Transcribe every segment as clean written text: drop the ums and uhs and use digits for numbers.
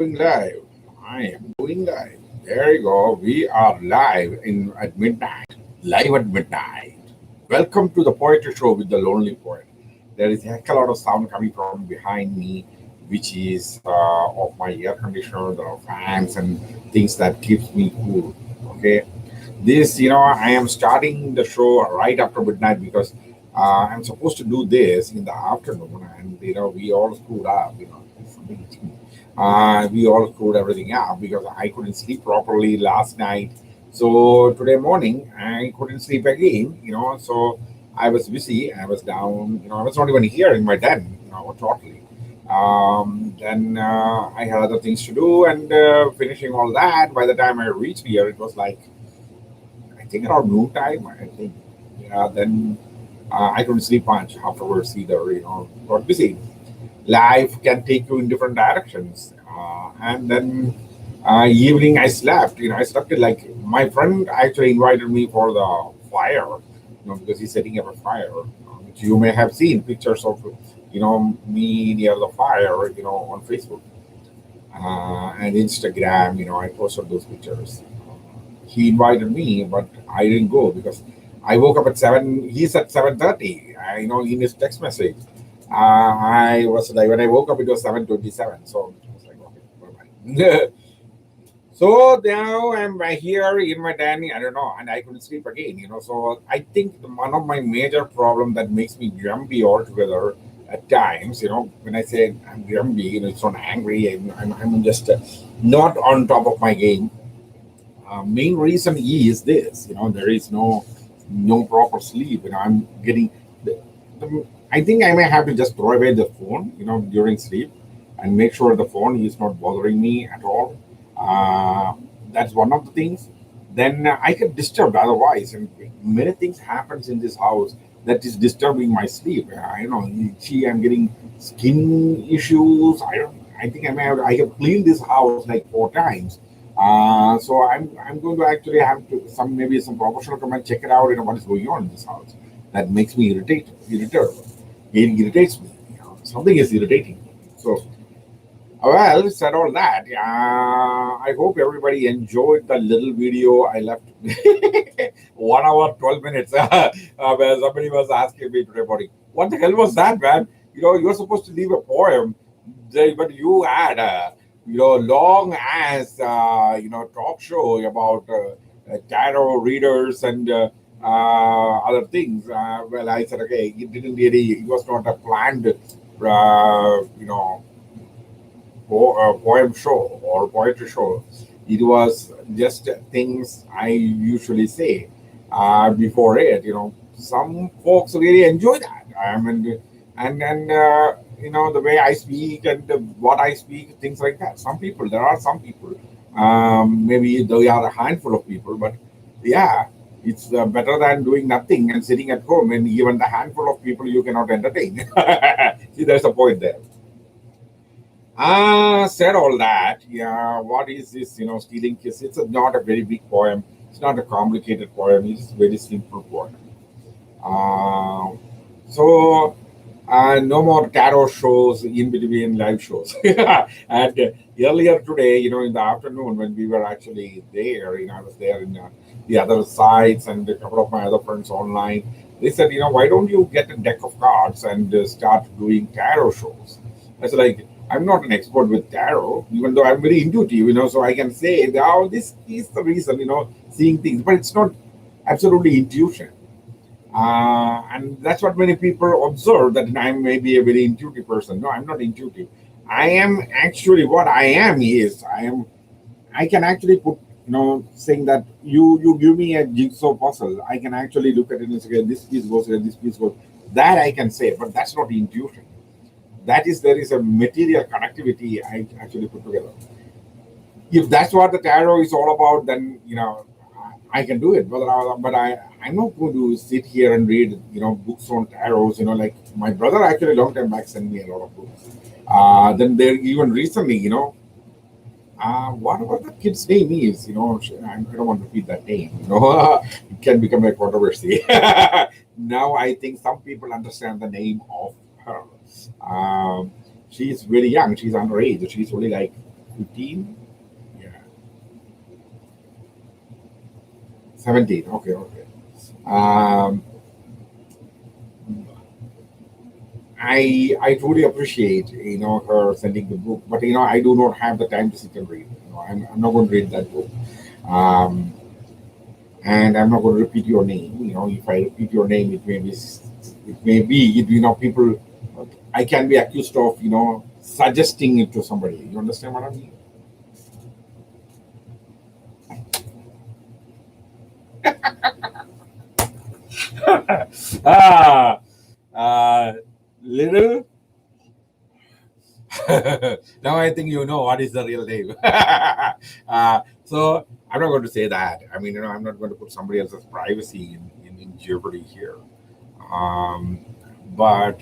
Going live. I am going live. There you go. We are live in at midnight. Live at midnight. Welcome to the poetry show with the lonely poet. There is a heck a lot of sound coming from behind me, which is of my air conditioner, the fans, and things that keeps me cool. Okay, I am starting the show right after midnight because I'm supposed to do this in the afternoon, and we all screwed up. We all screwed everything up because I couldn't sleep properly last night. So today morning I couldn't sleep again. So I was busy. I was down. I was not even here in my den. Totally. Then I had other things to do, and finishing all that. By the time I reached here, it was like I think around noon time. I think. Yeah. Then I couldn't sleep much afterwards either. Got busy. Life can take you in different directions. And then evening I slept. I slept it like my friend actually invited me for the fire. Because he's setting up a fire, which you may have seen pictures of. Me near the fire. On Facebook and Instagram. I posted those pictures. He invited me, but I didn't go because I woke up at 7. He's at 7:30. In his text message. I was like, when I woke up, it was 7:27. So I was like, okay, bye bye. So now I'm right here in my den. I don't know, and I couldn't sleep again. So I think one of my major problem that makes me grumpy altogether at times. When I say I'm grumpy, it's not angry. I'm just not on top of my game. Main reason is this. There is no proper sleep. I'm getting. I think I may have to just throw away the phone, during sleep, and make sure the phone is not bothering me at all. Uh, that's one of the things. Then I get disturbed otherwise, and many things happens in this house that is disturbing my sleep. I'm getting skin issues. I don't. I think I have cleaned this house like 4 times. So I'm going to actually have to maybe some professional come and check it out. What is going on in this house that makes me irritable. It irritates me. Something is irritating me. So, well, said all that. I hope everybody enjoyed the little video I left. 1 hour, 12 minutes. Where somebody was asking me today about it. What the hell was that, man? You're supposed to leave a poem, but you had a, long ass, talk show about tarot readers and other things. Well, I said, okay, it was not a planned, poem show or poetry show. It was just things I usually say before it. Some folks really enjoy that. I mean, and the way I speak and what I speak, things like that. There are some people. Maybe there are a handful of people, but yeah, it's better than doing nothing and sitting at home. And even the handful of people you cannot entertain. See, there's a point there. Said all that. Yeah, what is this? Stealing kiss. It's not a very big poem. It's not a complicated poem. It's a very simple poem. Uh, so no more tarot shows in between live shows. And earlier today, in the afternoon when we were actually there, I was there in the other sites and a couple of my other friends online. They said, why don't you get a deck of cards and start doing tarot shows? I was like, I'm not an expert with tarot, even though I'm very intuitive, so I can say, oh, this is the reason, seeing things, but it's not absolutely intuition. And that's what many people observe that I may be a very intuitive person. No, I'm not intuitive. I am actually what I am is I can actually put saying that you give me a jigsaw puzzle. I can actually look at it and say this piece goes here, this piece goes. That I can say, but that's not intuition. That is there is a material connectivity I actually put together. If that's what the tarot is all about, then I can do it. I'm not going to sit here and read books on tarots. Like my brother actually long time back sent me a lot of books. Then there even recently, whatever the kid's name is, I don't want to repeat that name. It can become a controversy. Now I think some people understand the name of her. Um, she's very young. She's underage. She's only like 15? Yeah, 17. Okay, okay. Um, I truly appreciate her sending the book, but I do not have the time to sit and read. I'm not going to read that book, um, and I'm not going to repeat your name. If I repeat your name, people. I can be accused of suggesting it to somebody. You understand what I mean? Ah, uh, little. Now I think you know what is the real name. So I'm not going to say that. I mean, I'm not going to put somebody else's privacy in jeopardy here. Um, but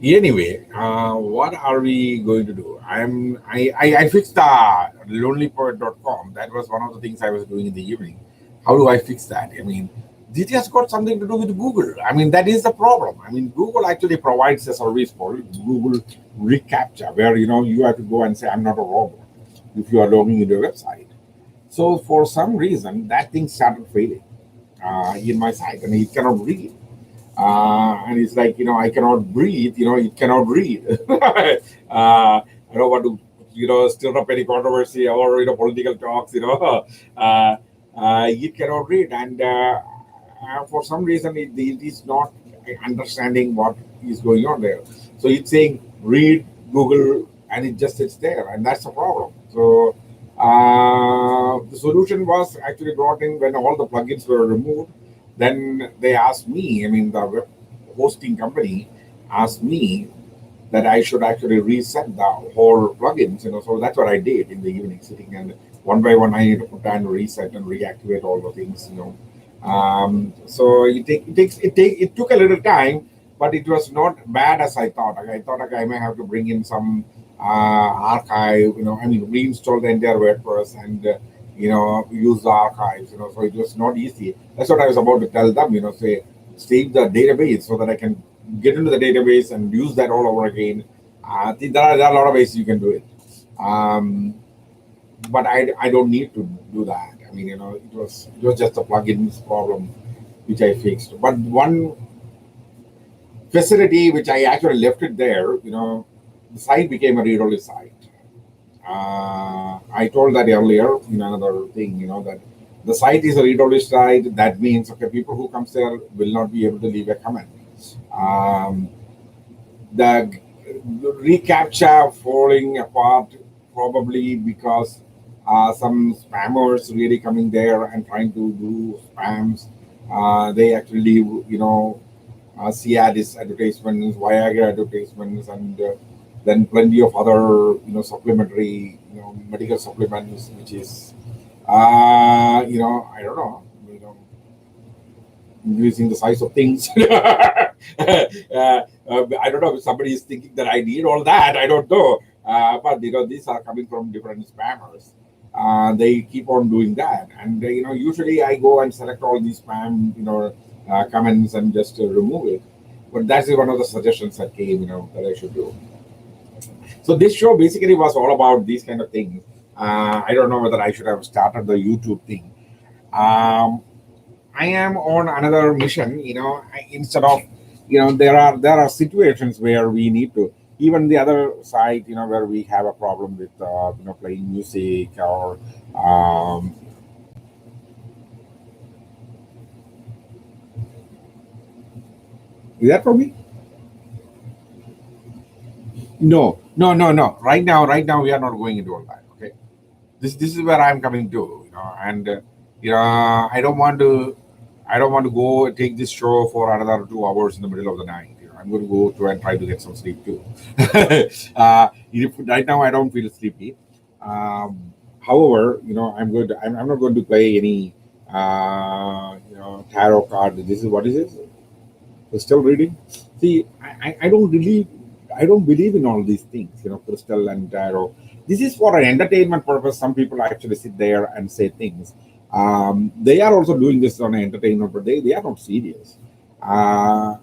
anyway, what are we going to do? I fixed lonelypoet.com. That was one of the things I was doing in the evening. How do I fix that? I mean, this has got something to do with Google. I mean, that is the problem. I mean, Google actually provides a service called Google Recaptcha, where you have to go and say, "I'm not a robot," if you are logging into a website. So for some reason, that thing started failing in my site, and it cannot read. And it's like, I cannot breathe, it cannot read. I don't want to stir up any controversy or political talks. uh, it cannot read, and for some reason it is not understanding what is going on there. So it's saying read Google, and it just sits there, and that's the problem. So the solution was actually brought in when all the plugins were removed. Then they asked me, I mean, the web hosting company asked me that I should actually reset the whole plugins. So that's what I did in the evening, sitting and one by one I need to put and reset and reactivate all the things. So it took a little time, but it was not bad as I thought. Like, I thought, like, I may have to bring in some archive. I mean, reinstall the entire WordPress and use the archives. So it was not easy. That's what I was about to tell them. Say save the database so that I can get into the database and use that all over again. I think there are a lot of ways you can do it. Um, but I don't need to do that. I mean, it was just a plugins problem which I fixed. But one facility which I actually left it there, the site became a read-only site. I told that earlier in another thing, that the site is a read-only site. That means, okay, people who comes there will not be able to leave a comment. Um, the recaptcha falling apart probably because some spammers really coming there and trying to do spams. They actually, Cialis advertisements, Viagra advertisements, and then plenty of other, supplementary, medical supplements, which is, I don't know, increasing the size of things. I don't know if somebody is thinking that I need all that. I don't know. But these are coming from different spammers. They keep on doing that, and usually I go and select all these spam, comments and just remove it. But that's one of the suggestions that came, that I should do. So this show basically was all about these kind of things. I don't know whether I should have started the YouTube thing. Um, I am on another mission. Instead of, there are situations where we need to, even the other side, where we have a problem with playing music or is that for me? No, no, no, no. Right now, we are not going into all that. Okay, this is where I'm coming to. And I don't want to go take this show for another 2 hours in the middle of the night. I'm going to go to and try to get some sleep too. Right now, I don't feel sleepy. However, I'm not going to play any tarot card. This is what is it? Crystal reading. See, I don't believe in all these things, crystal and tarot. This is for an entertainment purpose. Some people actually sit there and say things. They are also doing this on an entertainment, but they are not serious. Uh,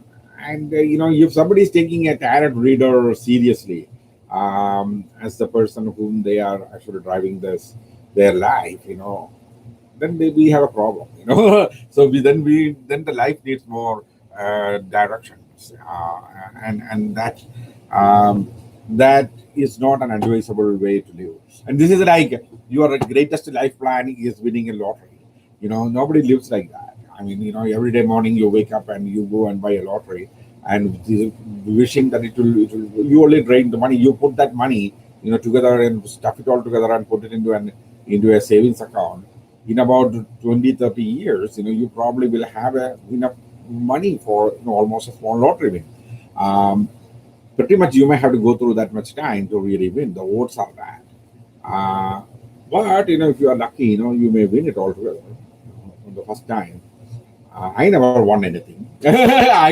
and if somebody is taking a tarot reader seriously, as the person whom they are actually driving this their life, then we have a problem, so then the life needs more directions, and um, that is not an advisable way to live. And this is like your greatest life plan is winning a lottery. Nobody lives like that. I mean, every day morning you wake up and you go and buy a lottery, and wishing that it will you only drain the money. You put that money, together and stuff it all together and put it into a savings account. In about 20, 30 years, you probably will have enough money for almost a small lottery win. Um, Pretty much you may have to go through that much time to really win. The odds are bad. Uh, but if you are lucky, you may win it altogether on the first time. I never won anything. I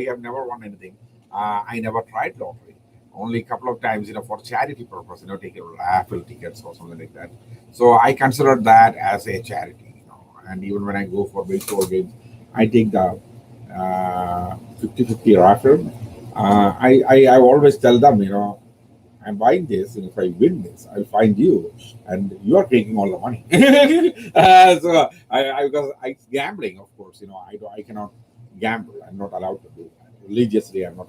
have never won anything. I never tried lottery. Only a couple of times, for charity purpose, taking raffle tickets or something like that. So I consider that as a charity, And even when I go for baseball games, I take the 50-50 raffle. I always tell them, I'm buying this, and if I win this, I'll find you, and you are taking all the money. So because it's gambling, of course, I cannot gamble. I'm not allowed to do that. Religiously, I'm not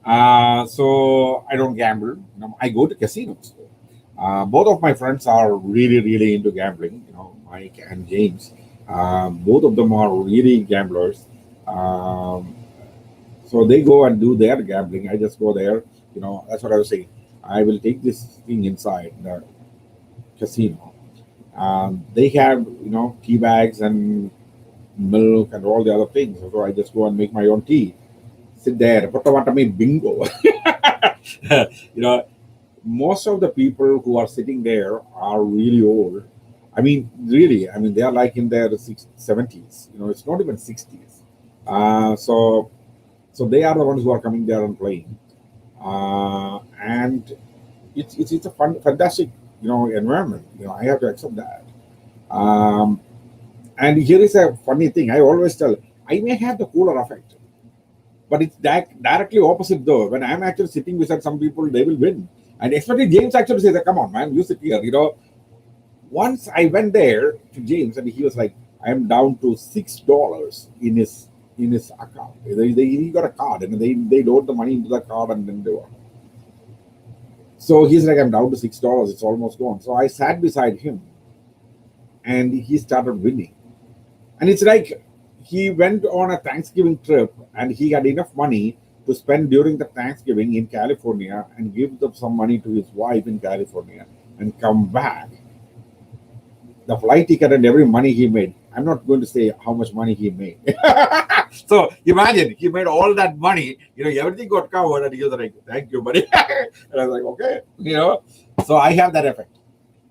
allowed. So I don't gamble. I go to casinos. Both of my friends are really, really into gambling. Mike and James. Both of them are really gamblers. Um, so they go and do their gambling. I just go there. That's what I was saying. I will take this thing inside the casino. They have, tea bags and milk and all the other things. So I just go and make my own tea. Sit there. Potawatami bingo. you know, Most of the people who are sitting there are really old. I mean, really, they are like in their 70s. It's not even 60s. So they are the ones who are coming there and playing. And it's a fantastic environment. I have to accept that. Um, and here is a funny thing. I always tell I may have the cooler effect, but it's directly opposite though. When I'm actually sitting beside some people, they will win. And especially James actually says, "Come on, man, you sit here." Once I went there to James, and he was like, "I'm down to $6 in his account. He got a card, and they load the money into the card, and then they were." So he's like, "I'm down to $6. It's almost gone." So I sat beside him, and he started winning. And it's like he went on a Thanksgiving trip, and he had enough money to spend during the Thanksgiving in California and give some money to his wife in California and come back. The flight ticket and every money he made. I'm not going to say how much money he made. So imagine he made all that money, everything got covered, and he was like, "Thank you, buddy." And I was like, "Okay, So I have that effect.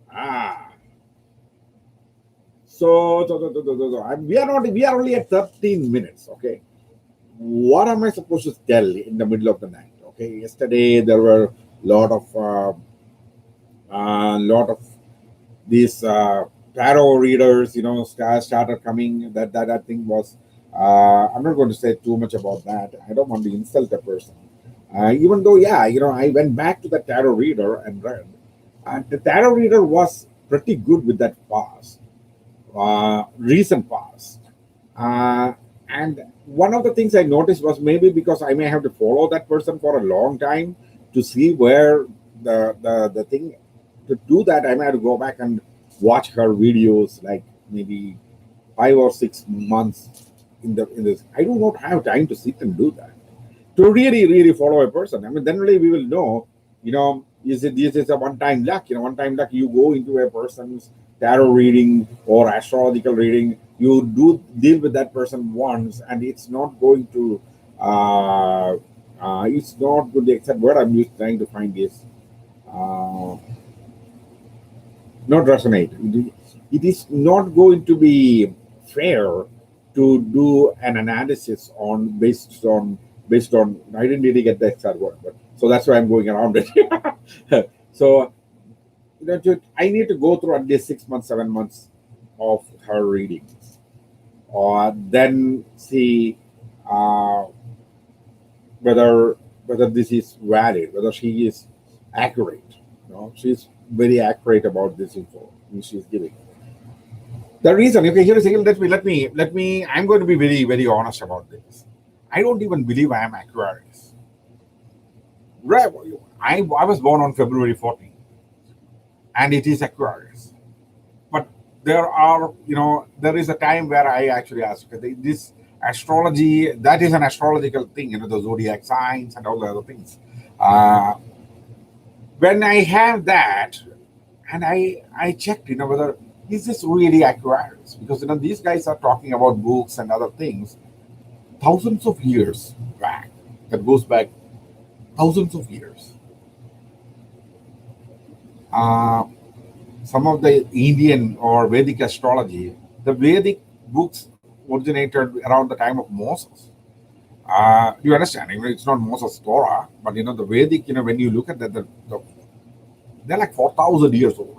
Ah, we are only at 13 minutes. Okay, what am I supposed to tell in the middle of the night? Okay, yesterday there were lot of these tarot readers, started coming. That thing was. I'm not going to say too much about that. I don't want to insult a person. Even though, yeah, I went back to the tarot reader and read. The tarot reader was pretty good with that pass, recent pass. Uh, and one of the things I noticed was maybe because I may have to follow that person for a long time to see where the thing to do that, I might have to go back and watch her videos like maybe 5 or 6 months in this. I do not have time to sit and do that. To really, really follow a person. Then only we will know, is it this is a one-time luck? One-time luck, you go into a person's tarot reading or astrological reading, you do deal with that person once, and it's not good. The exact word I'm just trying to find is uh, not resonate. It is not going to be fair to do an analysis on based on. I didn't really get the exact word, but so that's why I'm going around it. So I need to go through at least 6 months, 7 months of her readings, or then see uh, whether. whether this is valid, whether she is accurate. She's very accurate about this info which she's giving. The reason, okay, here is let me. I'm going to be very very honest about this. I don't even believe I am Aquarius. Right? I was born on February 14th, and it is Aquarius. But there is a time where I actually ask, okay, this astrology, that is an astrological thing, the zodiac signs and all the other things. Uh, when I have that, and I checked, whether is this really accurate, because these guys are talking about books and other things thousands of years back. That goes back thousands of years. Uh, some of the Indian or Vedic astrology, the Vedic books originated around the time of Moses. Do you understand? It's not Moses' Torah, but the Vedic. When you look at that, they're like 4,000 years old.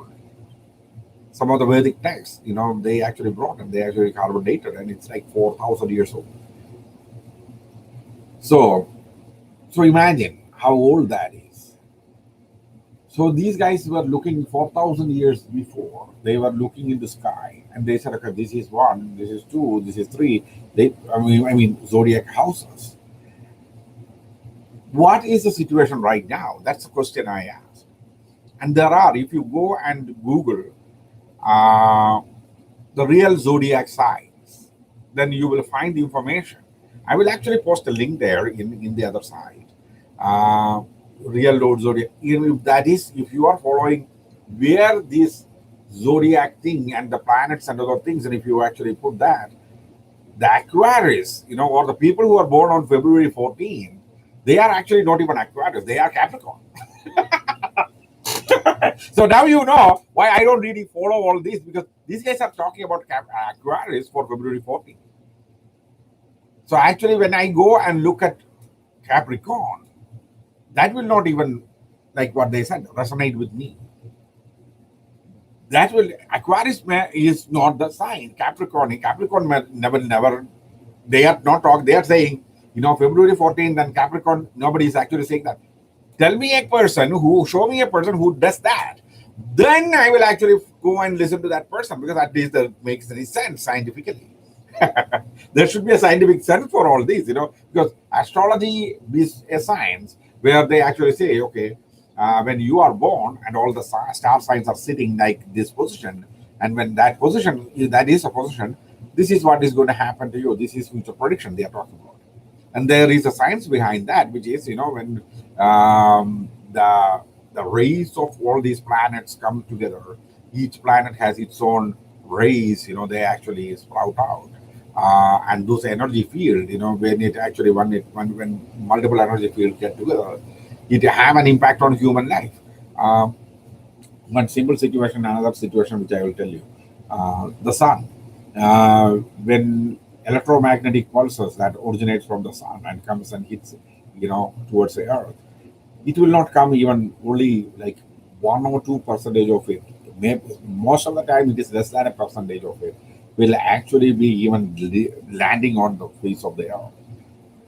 Some of the Vedic texts, they actually brought and they actually carbon dated, and it's like 4,000 years old. So, so imagine how old that is. So these guys were looking 4,000 years before. They were looking in the sky, and they said, "Okay, this is one, this is two, this is three." I mean, zodiac houses. What is the situation right now? That's the question I ask. And there are, if you go and Google uh, the real zodiac signs, then you will find the information. I will actually post a link there in the other side. Uh, Real Lord Zodiac. If that is, if you are following where this zodiac thing and the planets and other things, and if you actually put that, the Aquarius, or the people who are born on February 14, they are actually not even Aquarius, they are Capricorn. So now you know why I don't really follow all this, because these guys are talking about Aquarius for February 14. So actually, when I go and look at Capricorn, that will not even, like what they said, resonate with me. That will Aquarius is not the sign. Capricorn never. They are not talk. They are saying, February 14th and Capricorn. Nobody is actually saying that. Show me a person who does that. Then I will actually go and listen to that person, because at least that makes any sense scientifically. There should be a scientific sense for all these, because astrology is a science where they actually say, okay, when you are born and all the star signs are sitting like this position, and when that position, that is a position, this is what is going to happen to you. This is future prediction they are talking about. And there is a science behind that, which is, when the rays of all these planets come together, each planet has its own rays, they actually sprout out. And those energy field, when it actually when multiple energy fields get together, it have an impact on human life. Um, One simple situation, another situation which I will tell you. The sun, when electromagnetic pulses that originates from the sun and comes and hits, towards the earth, it will not come even only like 1 or 2% of it. Most of the time, it is less than a percentage of it will actually be even landing on the face of the earth.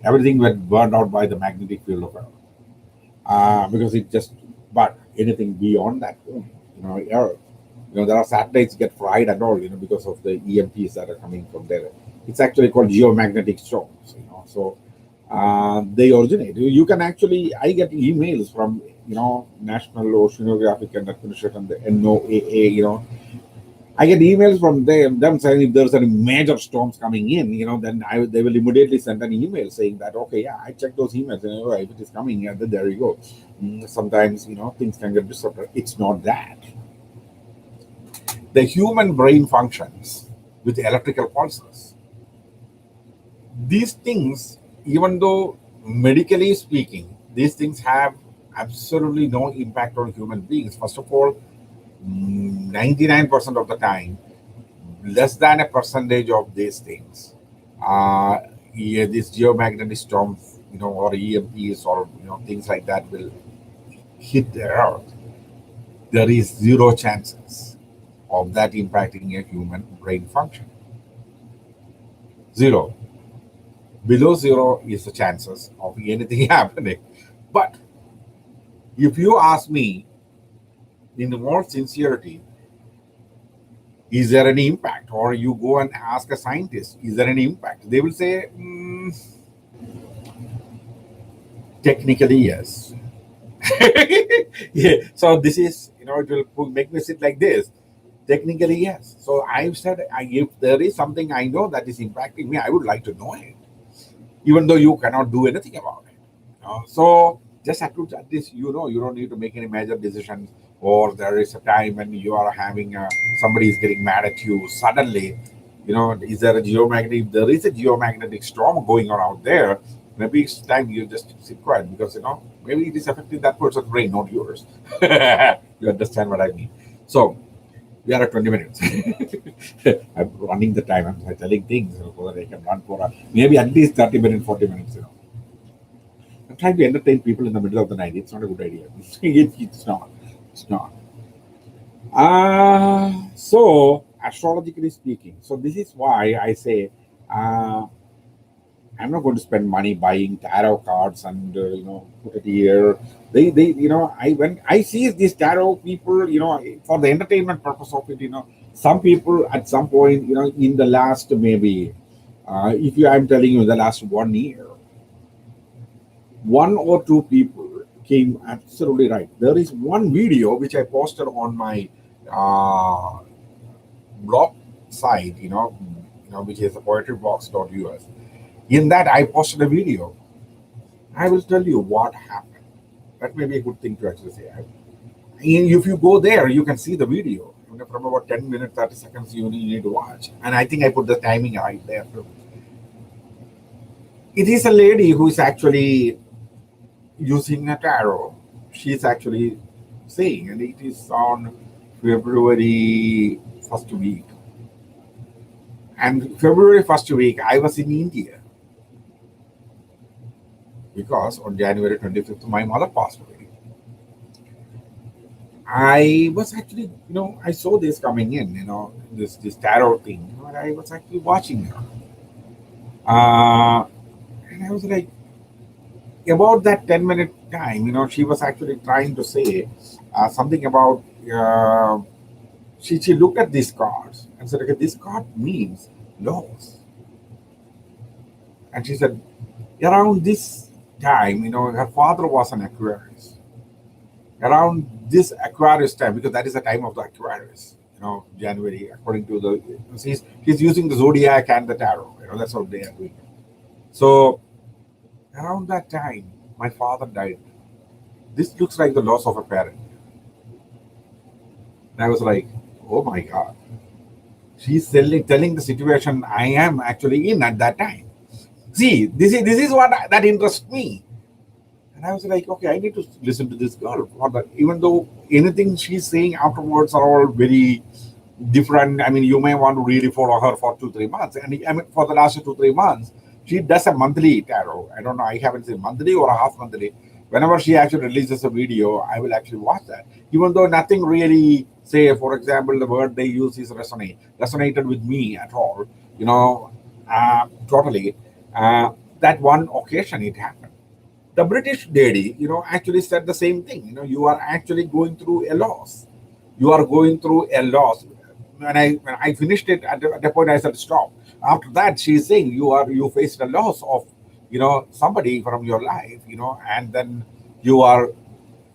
Everything will burned out by the magnetic field of earth, because it just. But anything beyond that, earth, there are satellites get fried and all, because of the EMPs that are coming from there. It's actually called geomagnetic storms, so they originate. You can actually, I get emails from, National Oceanographic and Administration, the NOAA, I get emails from them saying if there's any major storms coming in, then they will immediately send an email saying that, okay, yeah, I checked those emails, and if it is coming, yeah, then there you go. Sometimes, things can get disrupted. It's not that. The human brain functions with electrical pulses. These things, even though medically speaking, these things have absolutely no impact on human beings. First of all, 99% of the time, less than a percentage of these things, yeah, these geomagnetic storms, or EMPs, or things like that will hit the earth. There is zero chances of that impacting a human brain function. Zero. Below zero is the chances of anything happening. But if you ask me in the more sincerity, is there any impact? Or you go and ask a scientist, is there any impact? They will say, technically, yes. Yeah. So this is, it will make me sit like this. Technically, yes. So I've said, if there is something I know that is impacting me, I would like to know it, even though you cannot do anything about it. So just at least you don't need to make any major decisions, or there is a time when you are having somebody is getting mad at you suddenly. Is there a geomagnetic? If there is a geomagnetic storm going on out there. Maybe it's time you just sit quiet because maybe it is affecting that person's brain, not yours. You understand what I mean? So we are at 20 minutes. I'm running the time. I'm telling things so that I can run for maybe at least 30 minutes, 40 minutes. I'm trying to entertain people in the middle of the night. It's not a good idea. It's not. It's not. So astrologically speaking, so this is why I say uh, I'm not going to spend money buying tarot cards and put it here. I when I see these tarot people, for the entertainment purpose of it, some people at some point, in the last maybe, if you, I'm telling you, the last 1 year, one or two people came absolutely right. There is one video which I posted on my uh, blog site, which is poetrybox.us. In that, I posted a video. I will tell you what happened. That may be a good thing to actually say. If you go there, you can see the video. From about 10 minutes, 30 seconds, you need to watch. And I think I put the timing right there too. It is a lady who is actually using a tarot. She's actually saying, and it is on February first week. And February first week, I was in India because on January 25th, my mother passed away. I was actually, I saw this coming in, this tarot thing. And I was actually watching her. And I was like, about that 10-minute time, she was actually trying to say something about, she looked at these cards and said, okay, this card means loss. And she said, around this time, her father was an Aquarius. Around this Aquarius time, because that is the time of the Aquarius, January, according to the, he's using the zodiac and the tarot, that's how they are doing it. So around that time, my father died. This looks like the loss of a parent. And I was like, oh my God. She's telling the situation I am actually in at that time. See, this is what that interests me. And I was like, okay, I need to listen to this girl. Even though anything she's saying afterwards are all very different. I mean, you may want to really follow her for 2-3 months. And I mean, for the last 2-3 months, she does a monthly tarot. I don't know, I haven't seen monthly or a half monthly. Whenever she actually releases a video, I will actually watch that. Even though nothing really, say, for example, the word they use is resonated with me at all, totally. That one occasion it happened. The British lady, actually said the same thing. You are actually going through a loss. You are going through a loss. When I finished it at the point, I said stop. After that, she's saying you faced a loss of somebody from your life, and then you are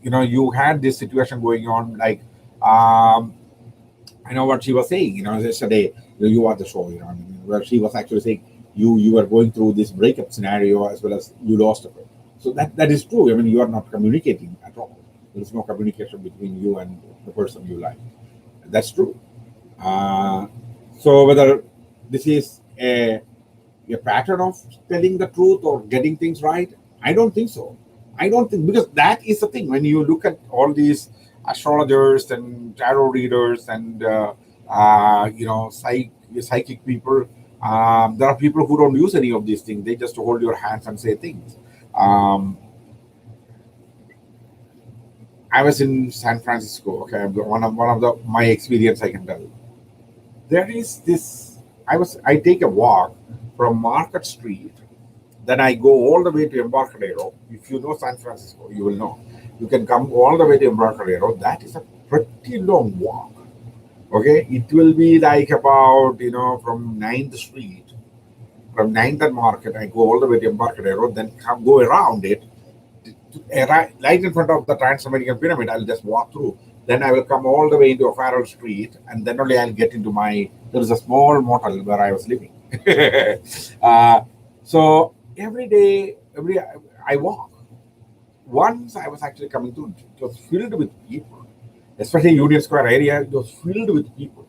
you had this situation going on like I know what she was saying, yesterday. You watched the show, I mean, where she was actually saying you were going through this breakup scenario as well as you lost her. So that is true. I mean, you are not communicating at all. There is no communication between you and the person you like. That's true. Uh, so whether this is a pattern of telling the truth or getting things right, I don't think so. I don't think, because that is the thing. When you look at all these astrologers and tarot readers and psychic people, there are people who don't use any of these things. They just hold your hands and say things. Um, I was in San Francisco. Okay, one of the my experience I can tell. There is this. I take a walk from Market Street Then I go all the way to Embarcadero. If you know San Francisco, you will know. You can come all the way to Embarcadero. That is a pretty long walk. Okay, it will be like about from Ninth Street, from Ninth and Market. I go all the way to Embarcadero, then come go around it, right in front of the Trans-American Pyramid. I'll just walk through. Then I will come all the way into O'Farrell Street, and then only I'll get into my. There is a small motel where I was living. uh, so every day, I walk. Once I was actually coming through, it was filled with people, especially Union Square area. It was filled with people.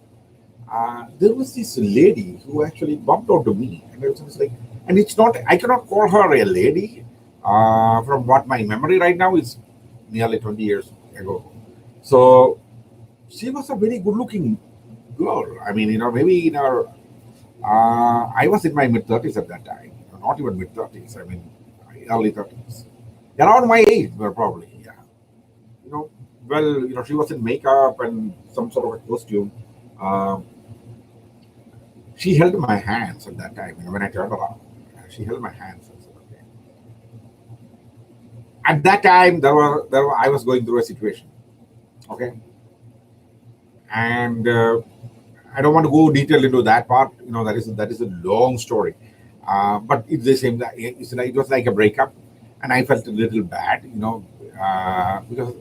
There was this lady who actually bumped onto me, and I was just like, and it's not, I cannot call her a lady. From what my memory right now is nearly 20 years ago. So she was a very good looking girl. I mean, maybe in her, I was in my mid 30s at that time, not even mid 30s, I mean, early 30s. Around my age, well, probably, yeah. You know, well, she was in makeup and some sort of a costume. Um, she held my hands at that time, when I turned around. She held my hands and said, okay. At that time, I was going through a situation, okay? And I don't want to go detail into that part. That is a long story. But it's the same. It was like a breakup, and I felt a little bad, because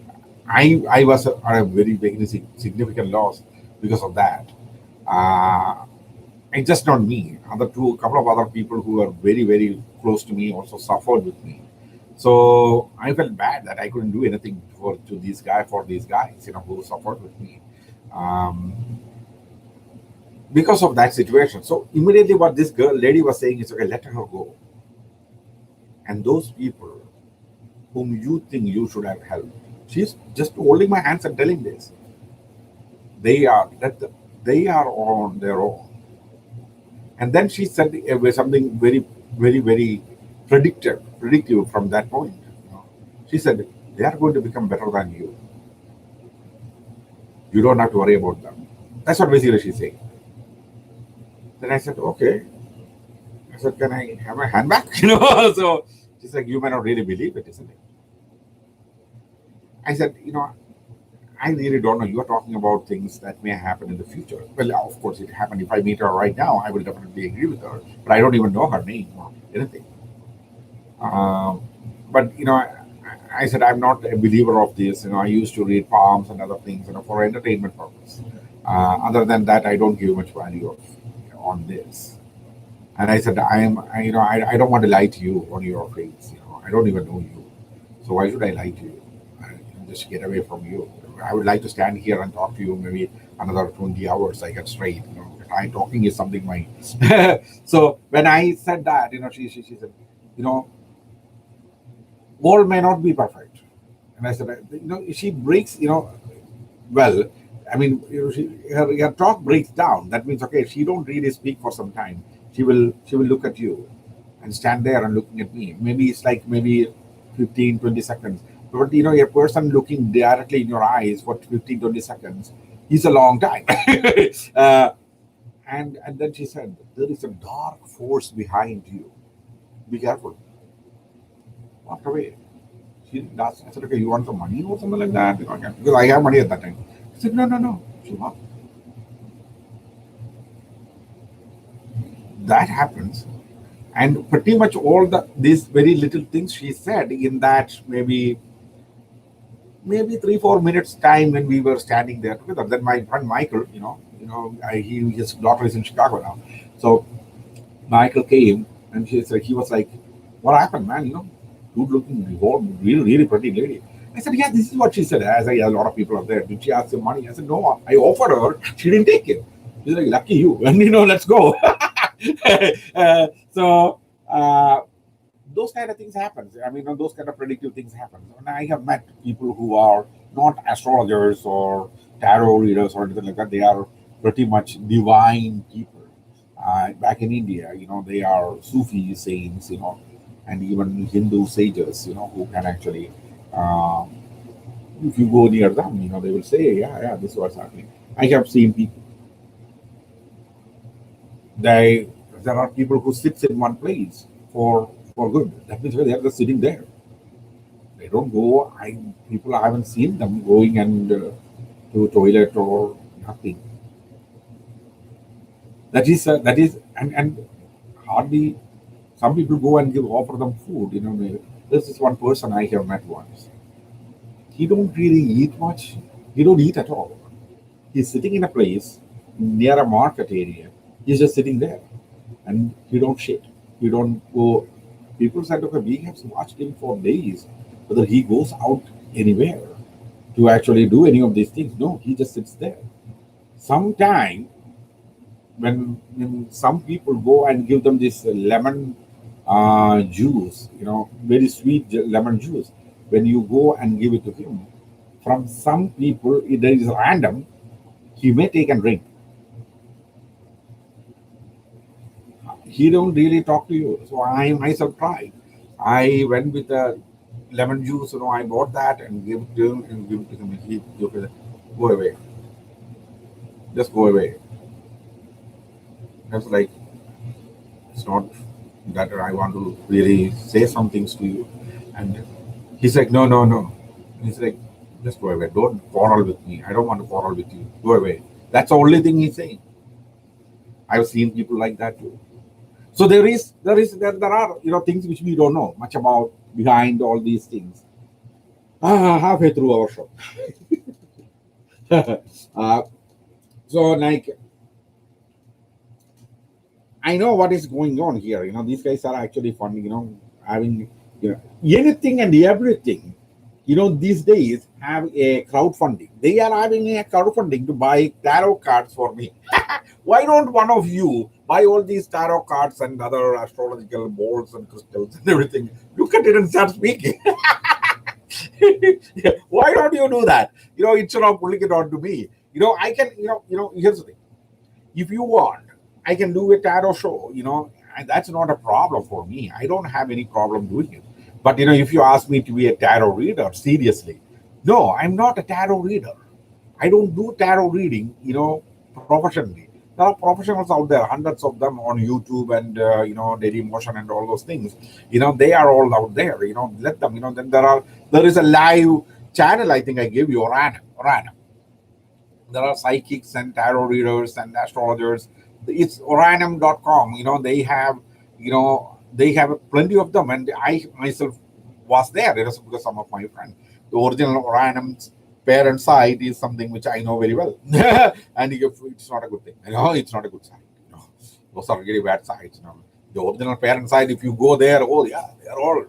I was at a very big significant loss because of that. Uh, and just not me. Couple of other people who were very very close to me also suffered with me. So I felt bad that I couldn't do anything for these guys, who suffered with me. Um, because of that situation. So immediately what this lady was saying is, okay, let her go. And those people whom you think you should have helped, she's just holding my hands and telling this. They are on their own. And then she said something very, very, very predictive from that point. She said, they are going to become better than you. You don't have to worry about them. That's what basically she's saying. Then I said, okay. I said, can I have my hand back? So she's like, you may not really believe it, isn't it? I said, I really don't know. You're talking about things that may happen in the future. Well, of course, it happened. If I meet her right now, I will definitely agree with her. But I don't even know her name or anything. Um, but I said I'm not a believer of this. I used to read palms and other things, for entertainment purpose. Other than that, I don't give much value on this. And I said, I don't want to lie to you on your face. I don't even know you. So why should I lie to you? Just get away from you. I would like to stand here and talk to you maybe another 20 hours. I get straight. I talking is something my. So when I said that, she said, you know, all may not be perfect. And I said, she breaks, well, I mean, her talk breaks down. That means, okay, she don't really speak for some time. She will look at you and stand there and looking at me. Maybe it's like maybe 15, 20 seconds. But a person looking directly in your eyes for 15, 20 seconds is a long time. uh, and then she said, there is a dark force behind you. Be careful. Walk away. I said, okay, you want some money or something like that? Because I have money at that time. She said, no, no, no. She walked. That happens. And pretty much all these very little things she said in that maybe 3 4 minutes time when we were standing there together. Then my friend Michael, his daughter is in Chicago now. So Michael came and he was like, "What happened, man? Good looking, really, really pretty lady." I said, "Yeah, this is what she said." As a lot of people are there. Did she ask you money? I said, "No, I offered her. She didn't take it." She's like, "Lucky you." And let's go. So those kind of things happen. I mean, those kind of predictive things happen. And I have met people who are not astrologers or tarot readers or anything like that. They are pretty much divine people. Back in India, they are Sufi saints, and even Hindu sages, who can actually, uh, if you go near them, they will say, yeah, yeah, this is what's happening. I have seen people, they, there are people who sits in one place for for good. That means they are just sitting there. They don't go. People I haven't seen them going and to toilet or nothing. That is and hardly some people go and give offer them food. This is one person I have met once. He don't really eat much. He don't eat at all. He's sitting in a place near a market area. He's just sitting there, and he don't shit. He don't go. People said, okay, we have watched him for days, whether he goes out anywhere to actually do any of these things. No, he just sits there. Sometime when some people go and give them this lemon juice, very sweet lemon juice, when you go and give it to him, from some people, it is random, he may take and drink. He don't really talk to you. So I myself tried. I went with the lemon juice, I bought that and gave it to him and give it to him. He go away, just go away. That's like it's not that I want to really say some things to you. And he's like, no, no, no. He's like, just go away. Don't quarrel with me. I don't want to quarrel with you. Go away. That's the only thing he's saying. I've seen people like that too. So there are things which we don't know much about behind all these things. Halfway through our show. uh, so like I know what is going on here. These guys are actually fun. Having anything and everything. These days have a crowdfunding. They are having a crowdfunding to buy tarot cards for me. Why don't one of you buy all these tarot cards and other astrological balls and crystals and everything? Look at it and start speaking. Why don't you do that? Instead of pulling it on to me. I can. Here's the thing. If you want, I can do a tarot show. And that's not a problem for me. I don't have any problem doing it. But if you ask me to be a tarot reader, seriously, no, I'm not a tarot reader. I don't do tarot reading, professionally. There are professionals out there, hundreds of them on YouTube and Daily Motion and all those things. They are all out there. Let them. Then there is a live channel. I think I gave you Oranum. Oranum. There are psychics and tarot readers and astrologers. It's oranum.com. They have plenty of them, and I myself was there. It was because some of my friends. The original Oranum's parent side is something which I know very well, and it's not a good thing. It's not a good side. Those are really bad sides. The original parent side, if you go there, oh yeah, they are all.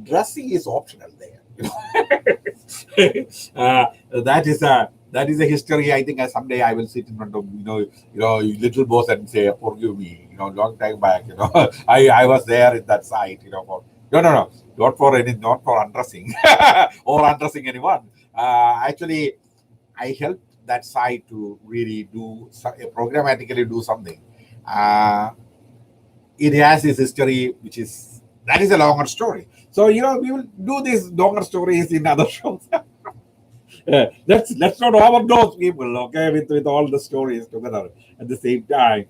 Dressing is optional there. That is a history. I think someday I will sit in front of little boss and say, "Forgive me." Long time back. I was there in that site. For no, not for undressing or undressing anyone. Actually, I helped that site to really programmatically do something. Uh, it has its history, that is a longer story. So we will do these longer stories in other shows. Let's not overdose people, okay, with all the stories together at the same time.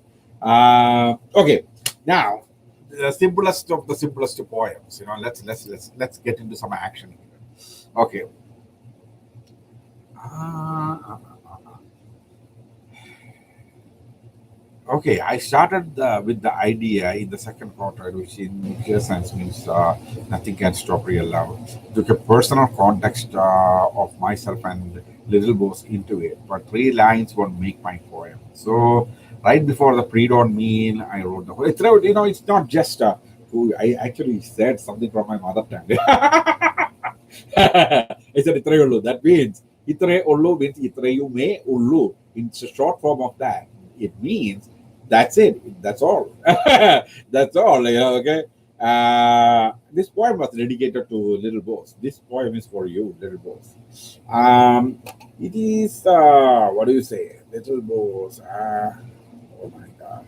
Okay, now the simplest of the simplest poems. Let's get into some action here. Okay. Uh, Okay, I started with the idea in the second quarter, which in clear sense means nothing can stop real love. Took a personal context of myself and little boss into it, but three lines won't make my poem. So right before the pre-dawn meal, I wrote the whole. It's not just I actually said something from my mother tongue. I said itre ullu. That means itre ullu means itre you me ullu. It's a short form of that. It means that's it. That's all. That's all. Okay. This poem was dedicated to Little Boss. This poem is for you, Little Boss. It is what do you say, Little Boss? Oh my God.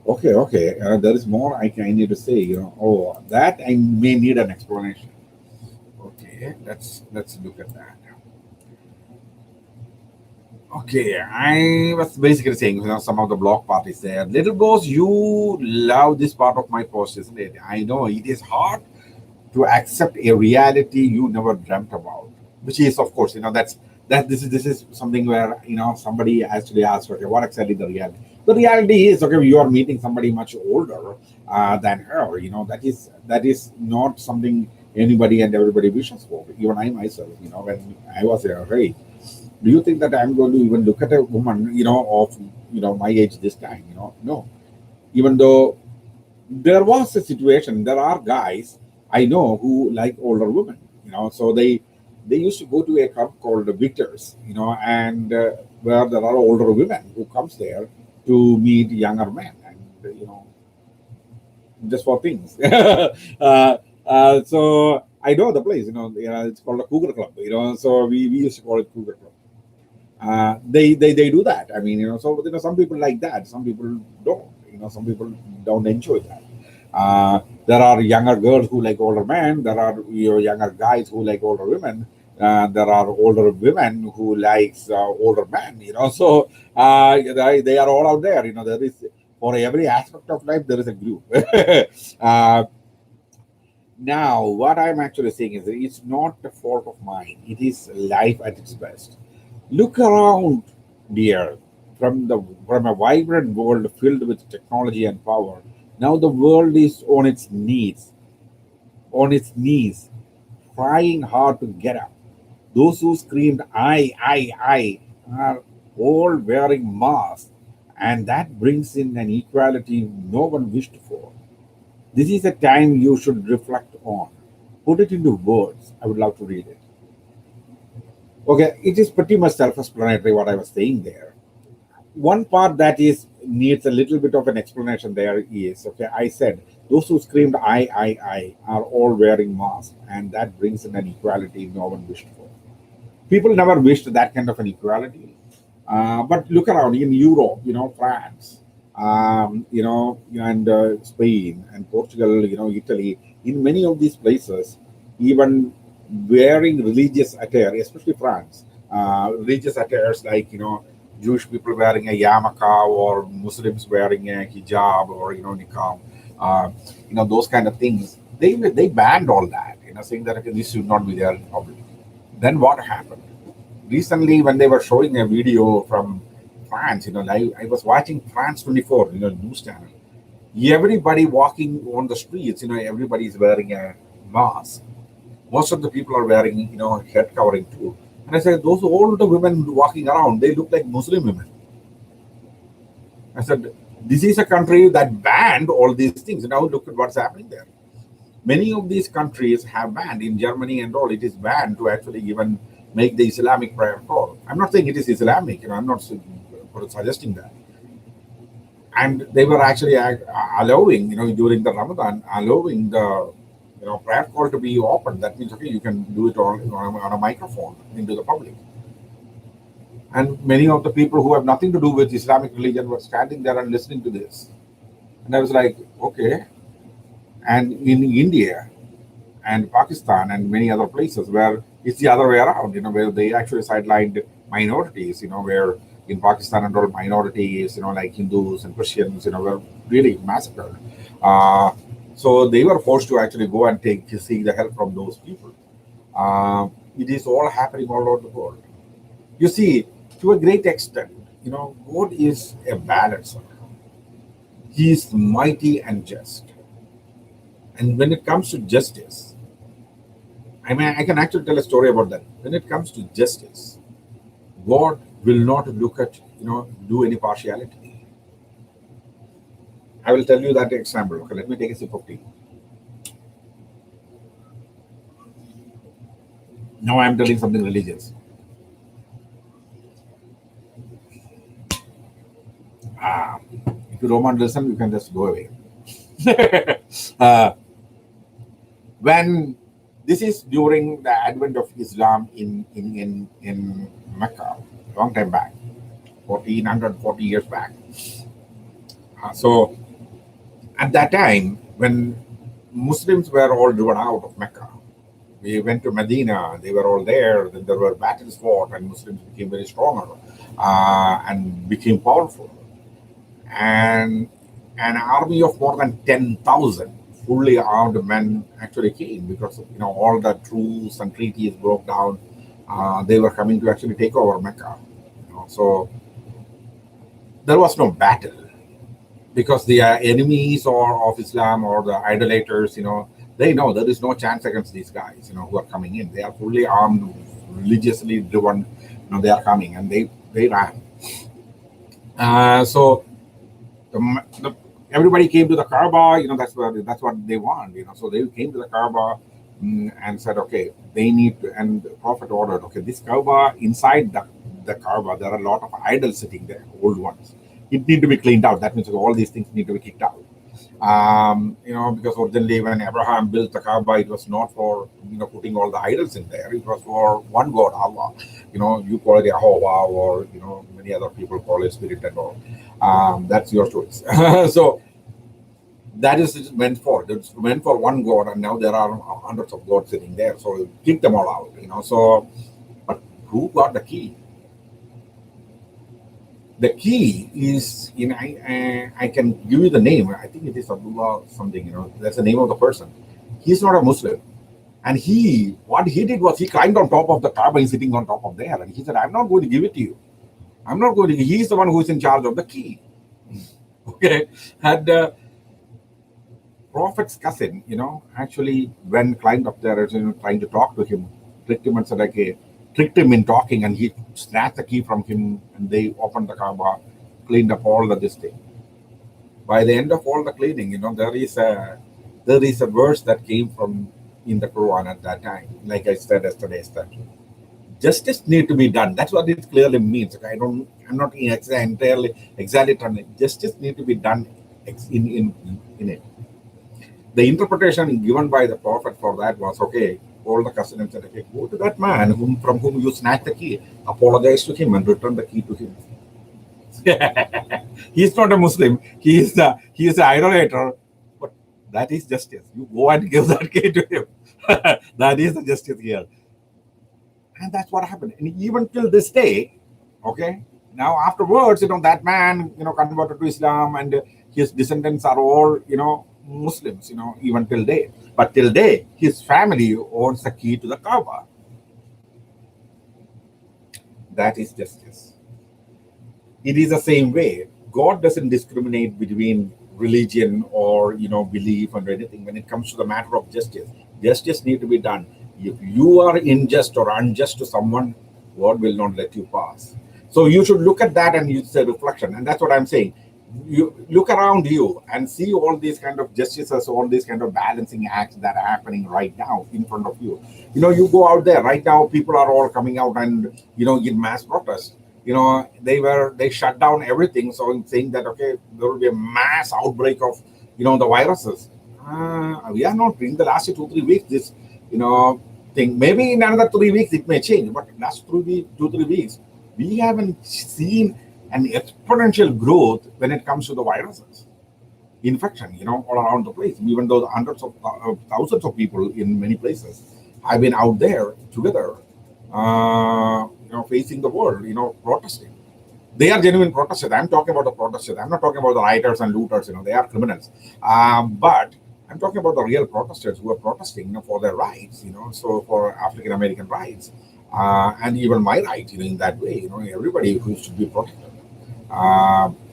Okay, okay. There is more I need to say. Oh, that I may need an explanation. Okay, let's look at that. Okay, I was basically saying, some of the block parties there. Little boss, you love this part of my post, isn't it? I know it is hard to accept a reality you never dreamt about, which is, of course, that this is something where somebody actually asked, okay, what exactly the reality? The reality is, okay, you are meeting somebody much older than her. That is not something anybody and everybody wishes for. Even I myself, when I was there, hey, do you think that I'm going to even look at a woman, of my age this time? No. Even though there was a situation, there are guys I know who like older women. So they used to go to a club called the Victors, and where there are older women who comes there to meet younger men, and just for things. So I know the place. It's called a Cougar Club. So we used to call it Cougar Club. They do that. I mean, so some people like that, some people don't. Some people don't enjoy that. There are younger girls who like older men. There are younger guys who like older women. There are older women who likes older men. So they are all out there. There is, for every aspect of life there is a group. uh, Now, what I'm actually saying is that it's not a fault of mine. It is life at its best. Look around, dear, from a vibrant world filled with technology and power. Now the world is on its knees, trying hard to get up. Those who screamed I are all wearing masks, and that brings in an equality no one wished for. This is a time you should reflect on. Put it into words. I would love to read it. Okay, it is pretty much self-explanatory what I was saying there. One part that is needs a little bit of an explanation there is, okay, I said those who screamed I are all wearing masks, and that brings in an equality no one wished for. People never wished that kind of an equality. But look around in Europe, France, and Spain and Portugal, Italy. In many of these places, even wearing religious attire, especially France, religious attires like Jewish people wearing a yarmulke or Muslims wearing a hijab or niqab, uh, those kind of things. They banned all that, saying that okay, this should not be there in public. Then what happened? Recently, when they were showing a video from France, I was watching France 24, news channel. Everybody walking on the streets, everybody is wearing a mask. Most of the people are wearing, head covering too. And I said, those older women walking around, they look like Muslim women. I said, this is a country that banned all these things. Now look at what's happening there. Many of these countries have banned in Germany and all. It is banned to actually even make the Islamic prayer call. I'm not saying it is Islamic. I'm not suggesting that. And they were actually allowing, during the Ramadan, allowing the prayer call to be open. That means okay, you can do it on a microphone into the public. And many of the people who have nothing to do with Islamic religion were standing there and listening to this. And I was like, okay. And in India and Pakistan and many other places where it's the other way around, where they actually sidelined minorities, where in Pakistan and all minorities, like Hindus and Christians, were really massacred. Uh, so they were forced to actually go and seek the help from those people. It is all happening all over the world. You see, to a great extent, God is a balancer. He is mighty and just. And when it comes to justice, I mean, I can actually tell a story about that. When it comes to justice, God will not look at, do any partiality. I will tell you that example. Okay, let me take a sip of tea. Now I am telling something religious. Ah, if you don't want to listen, you can just go away. uh, when this is during the advent of Islam in Mecca, long time back, 1440 years back. So at that time, when Muslims were all driven out of Mecca, We went to Medina, they were all there. Then there were battles fought, and Muslims became very stronger and became powerful. And an army of more than 10,000 fully armed men actually came because all the truce and treaties broke down. They were coming to actually take over Mecca. So there was no battle because the enemies or of Islam or the idolaters, they know there is no chance against these guys, who are coming in. They are fully armed, religiously driven. They are coming, and they ran. So everybody came to the Kaaba. That's what they want. So they came to the Kaaba and said, okay, they need to. And the Prophet ordered, okay, this Kaaba, inside the Kaaba, there are a lot of idols sitting there, old ones. It need to be cleaned out. That means all these things need to be kicked out. Because originally when Abraham built the Kaaba, it was not for putting all the idols in there. It was for one God, Allah. You call it Jehovah, or many other people call it Spirit and all. That's your choice. So that is meant for. It's meant for one God, and now there are hundreds of gods sitting there. So kick them all out. So, but who got the key? The key is, I can give you the name. I think it is Abdullah something. That's the name of the person. He's not a Muslim, and what he did was he climbed on top of the Kaaba. He's sitting on top of there, and he said, "I'm not going to give it to you. I'm not going to." He's the one who is in charge of the key. Okay, and Prophet's cousin, actually when climbed up there, trying to talk to him, tricked him and said, okay, tricked him in talking, and he snatched the key from him, and they opened the Kaaba, cleaned up all the this thing. By the end of all the cleaning, there is a verse that came from in the Quran at that time. Like I said yesterday, that justice need to be done. That's what it clearly means. Okay, I'm not entirely exactly trying. Justice need to be done in it. The interpretation given by the Prophet for that was, okay, all the cousins said, okay, go to that man from whom you snatched the key, apologize to him and return the key to him. He's not a Muslim. He is the idolater, but that is justice. You go and give that key to him. That is the justice here. And that's what happened. And even till this day, okay, now afterwards, that man, converted to Islam, and his descendants are all, Muslims, even till day. But till day, his family owns the key to the Kaaba. That is justice. It is the same way. God doesn't discriminate between religion or belief or anything when it comes to the matter of justice. Justice needs to be done. If you are unjust or unjust to someone, God will not let you pass. So you should look at that and use a reflection. And that's what I'm saying. You look around you and see all these kind of justices, all these kind of balancing acts that are happening right now in front of you. You go out there right now, people are all coming out and in mass protest. They shut down everything, so in saying that, okay, there will be a mass outbreak of the viruses. We are not in the last 2-3 weeks this thing. Maybe in another 3 weeks it may change, but last 2-3 weeks we haven't seen an exponential growth when it comes to the viruses infection, all around the place. Even though the hundreds of thousands of people in many places have been out there together, facing the world, protesting. They are genuine protesters. I'm talking about the protesters. I'm not talking about the rioters and looters. They are criminals. But I'm talking about the real protesters who are protesting, for their rights. So for African American rights, and even my rights, in that way. Everybody who should be protected.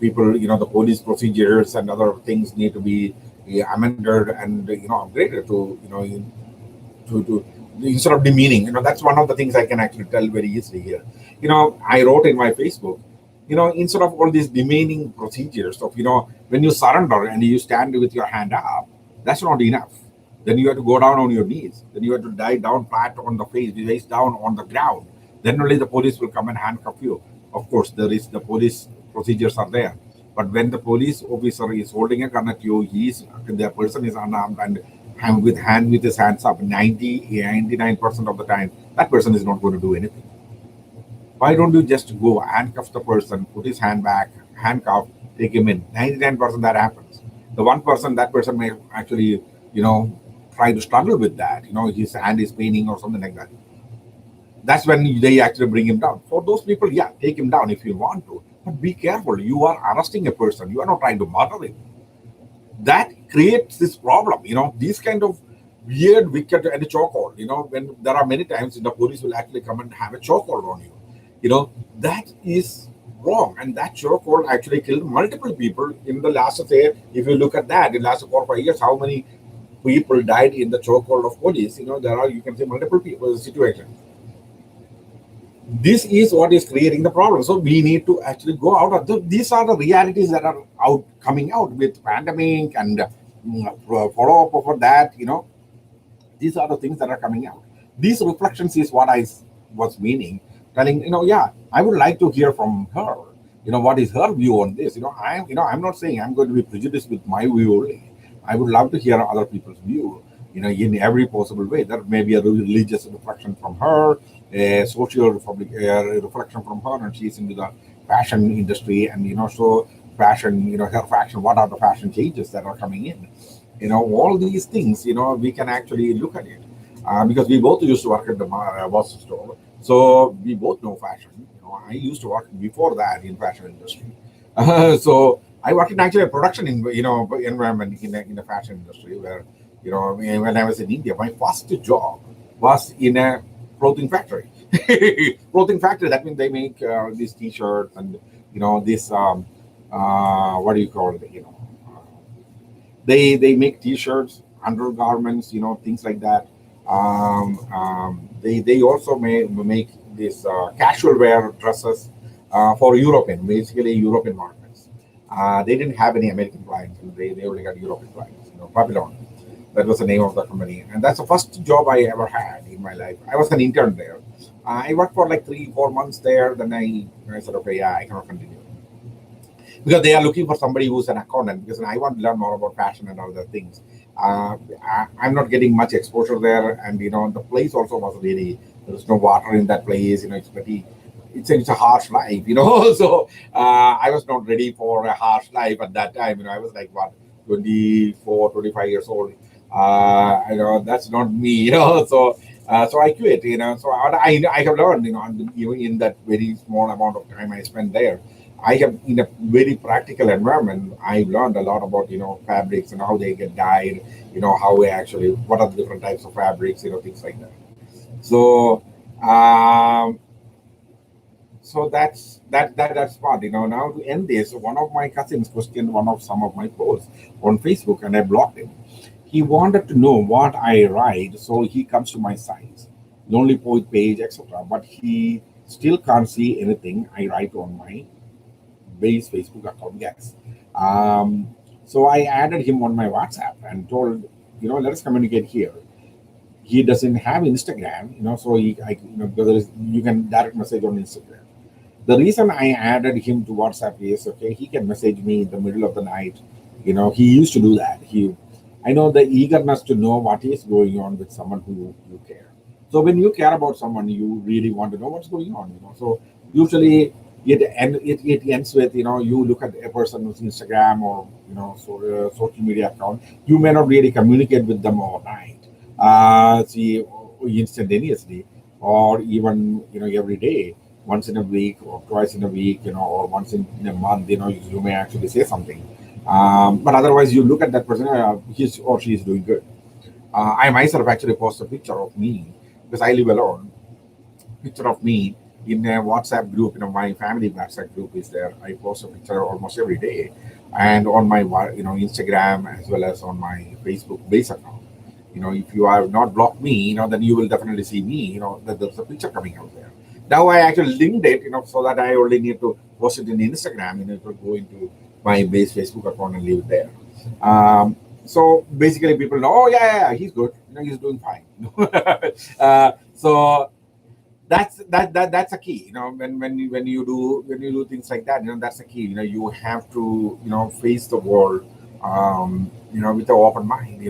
People, the police procedures and other things need to be amended and upgraded to instead of demeaning. That's one of the things I can actually tell very easily here. I wrote in my Facebook, instead of all these demeaning procedures of when you surrender and you stand with your hand up, that's not enough. Then you have to go down on your knees. Then you have to die down flat on the face down on the ground. Then only the police will come and handcuff you. Of course, the police procedures are there. But when the police officer is holding a gun at you, the person is unarmed and with his hands up, 99% of the time, that person is not going to do anything. Why don't you just go handcuff the person, put his hand back, handcuff, take him in? 99% that happens. The 1%, that person may actually, try to struggle with that, his hand is paining or something like that, that's when they actually bring him down. For those people, yeah, take him down if you want to, but be careful. You are arresting a person. You are not trying to murder him. That creates this problem. These kind of weird, wicked, and a chokehold. When there are many times the police will actually come and have a chokehold on you. That is wrong, and that chokehold actually killed multiple people in the last, say, if you look at that, in the last 4 or 5 years, how many people died in the chokehold of police? There are, you can say, multiple people situations. This is what is creating the problem. So we need to actually go out of these are the realities that are out coming out with pandemic and follow up for that. These are the things that are coming out. These reflections is what I was meaning, telling, yeah, I would like to hear from her. What is her view on this? I'm not saying I'm going to be prejudiced with my view only. I would love to hear other people's view, in every possible way. There may be a religious reflection from her, a social reflection from her, and she's into the fashion industry, and so fashion, her fashion. What are the fashion changes that are coming in? All these things, we can actually look at it, because we both used to work at the Boston store, so we both know fashion. I used to work before that in fashion industry. So I worked in actually a production environment in the fashion industry, where when I was in India, my first job was in a clothing factory. Clothing factory, that means they make these t-shirts and this what do you call it, they make t-shirts, undergarments, things like that. They also make this casual wear dresses for European, basically European markets. They didn't have any American clients. They only got European clients. Babylon, that was the name of the company, and that's the first job I ever had in my life. I was an intern there. I worked for like 3 4 months there. Then I said, okay, yeah, I cannot continue, because they are looking for somebody who's an accountant, because I want to learn more about fashion and other things. I'm not getting much exposure there, and the place also was really, there's no water in that place. It's pretty, it's a harsh life. So I was not ready for a harsh life at that time. I was like, what, 24, 25 years old. That's not me. So I quit. So I have learned, even in that very small amount of time I spent there, I have, in a very practical environment, I learned a lot about fabrics and how they get dyed, how we actually, what are the different types of fabrics, things like that. So um, so that's part. Now, to end this, one of my cousins questioned one of some of my posts on Facebook, and I blocked him. He wanted to know what I write, so he comes to my sites, Lonely Poet page, etc. But he still can't see anything I write on my base Facebook account. Yes. So I added him on my WhatsApp and told, let us communicate here. He doesn't have Instagram, so because you can direct message on Instagram. The reason I added him to WhatsApp is, okay, he can message me in the middle of the night. He used to do that. I know the eagerness to know what is going on with someone who you care. So when you care about someone, you really want to know what's going on. So usually it ends with, you look at a person's Instagram or social media account. You may not really communicate with them overnight, see, instantaneously, or even every day, once in a week or twice in a week, or once in a month. You may actually say something, but otherwise you look at that person, he's or she is doing good. I myself actually post a picture of me, because I live alone. Picture of me in a WhatsApp group. My family WhatsApp group is there. I post a picture almost every day, and on my Instagram, as well as on my Facebook base account. If you have not blocked me, then you will definitely see me. That there's a picture coming out there. Now I actually linked it, so that I only need to post it in Instagram. It will go into my base Facebook account and leave it there. So basically, people know, oh, yeah, he's good. He's doing fine. So that's a key. When you do things like that, that's a key. You have to face the world, with an open mind.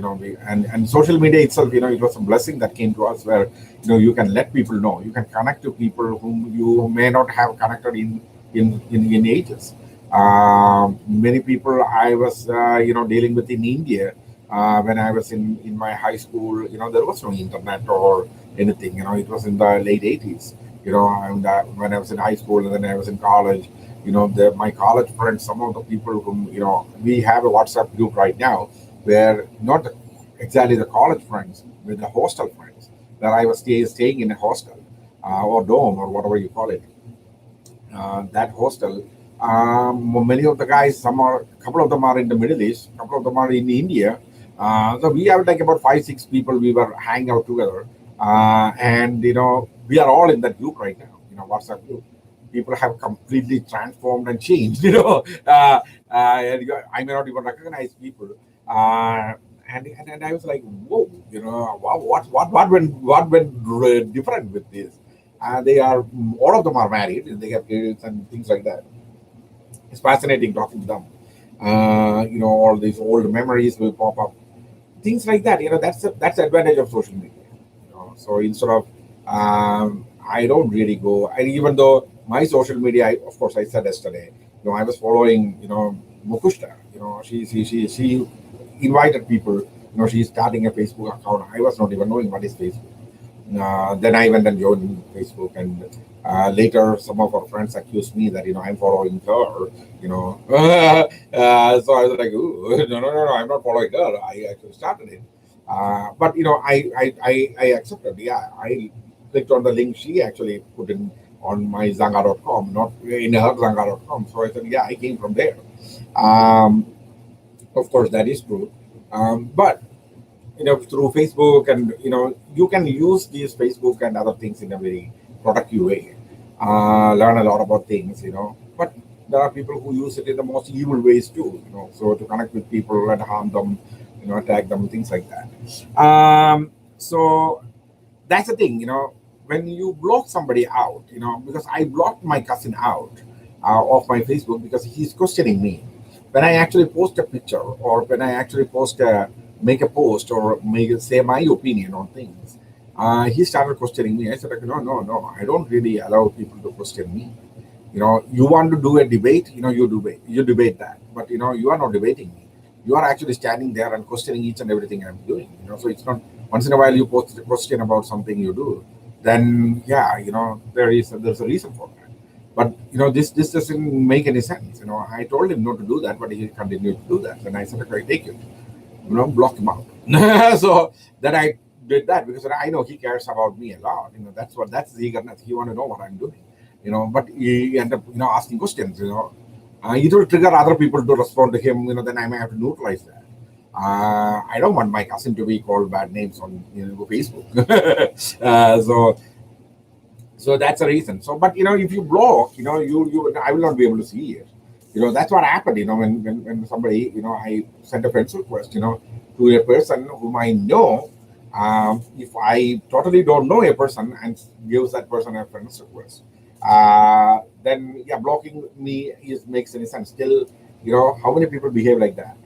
And social media itself, it was a blessing that came to us, where you can let people know, you can connect to people whom you may not have connected in ages. Many people I was dealing with in India, when I was in my high school, there was no internet or anything. It was in the late 80s. And when I was in high school and then I was in college, my college friends, some of the people whom, we have a WhatsApp group right now where not exactly the college friends, with the hostel friends that I was staying in a hostel or dome or whatever you call it, that hostel. Many of the guys, a couple of them are in the Middle East, a couple of them are in India. So we have like about 5, 6 people. We were hanging out together, and we are all in that group right now. WhatsApp group. People have completely transformed and changed. I may not even recognize people. Uh, and I was like, whoa, wow, what went different with this? They are all of them are married and they have kids and things like that. It's fascinating talking to them. All these old memories will pop up, things like that. That's the advantage of social media. So instead of I don't really go. And even though my social media, of course, I said yesterday, I was following Mukushta. She invited people. She's starting a Facebook account. I was not even knowing what is Facebook. Then I went and joined Facebook, and later some of our friends accused me that I'm following her. So I was like, ooh, no, I'm not following her. I actually started it, but I accepted. Yeah, I clicked on the link she actually put in on my Zanga.com, not in her Zanga.com. So I said, yeah, I came from there. Um, of course, that is true. But through Facebook, and you can use these Facebook and other things in a very productive way, learn a lot about things, but there are people who use it in the most evil ways too, so to connect with people and harm them, attack them, things like that. So that's the thing, when you block somebody out, because I blocked my cousin out of my Facebook because he's questioning me. When I actually post a picture, or when I actually make a post, or say my opinion on things, he started questioning me. I said, like, no, no, no, I don't really allow people to question me. You want to do a debate, you debate that, but you are not debating me. You are actually standing there and questioning each and everything I'm doing. So it's not once in a while you post a question about something you do, then yeah, there's a reason for that. But this doesn't make any sense. I told him not to do that, but he continued to do that. And I said, okay, take it, block him out. So then I did that because I know he cares about me a lot. That's the eagerness. He want to know what I'm doing. But he end up asking questions. It will trigger other people to respond to him. Then I may have to neutralize that. I don't want my cousin to be called bad names on Facebook. So that's the reason. So, but if you block, you I will not be able to see it. That's what happened. When somebody, I sent a friend's request, to a person whom I know. If I totally don't know a person and gives that person a friend's request, then yeah, blocking me is makes any sense. Still, how many people behave like that?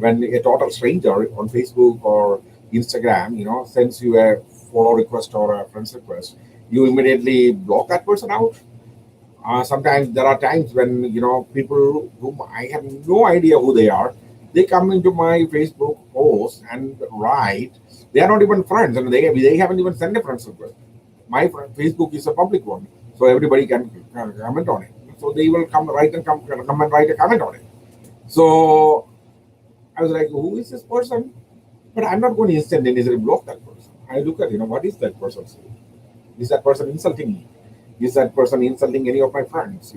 When a total stranger on Facebook or Instagram, sends you a follow request or a friend's request, you immediately block that person out. Sometimes there are times when people whom I have no idea who they are, they come into my Facebook post and write. They are not even friends, and they haven't even sent a friend's request. My Facebook is a public one, so everybody can comment on it. So they will come and write a comment on it. So I was like, who is this person? But I'm not going to instantly block that person. I look at, what is that person saying? Is that person insulting me? Is that person insulting any of my friends?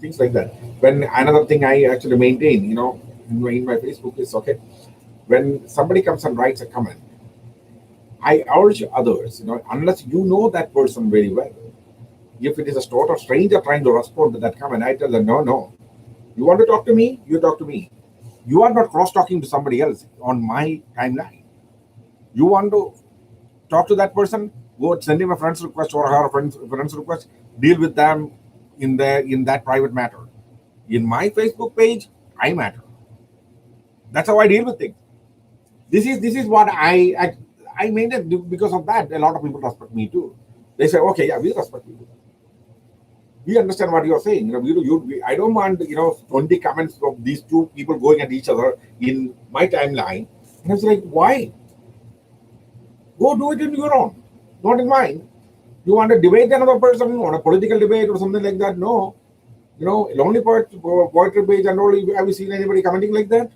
Things like that. When another thing I actually maintain, in my Facebook is okay. When somebody comes and writes a comment, I urge others, unless you know that person very well. If it is a total stranger trying to respond to that comment, I tell them, no, no. You want to talk to me? You talk to me. You are not cross talking to somebody else on my timeline. You want to talk to that person, go send him a friend's request or her friend's request, deal with them in that private matter. In my Facebook page, I matter. That's how I deal with things. This is what I maintain. Because of that, a lot of people respect me too. They say, okay, yeah, we respect you. we understand what you're saying. I don't want 20 comments of these two people going at each other in my timeline. And I was like, why? Go do it in your own, not in mine. You want to debate another person on a political debate or something like that? No. Lonely poetry page and all. Have you seen anybody commenting like that?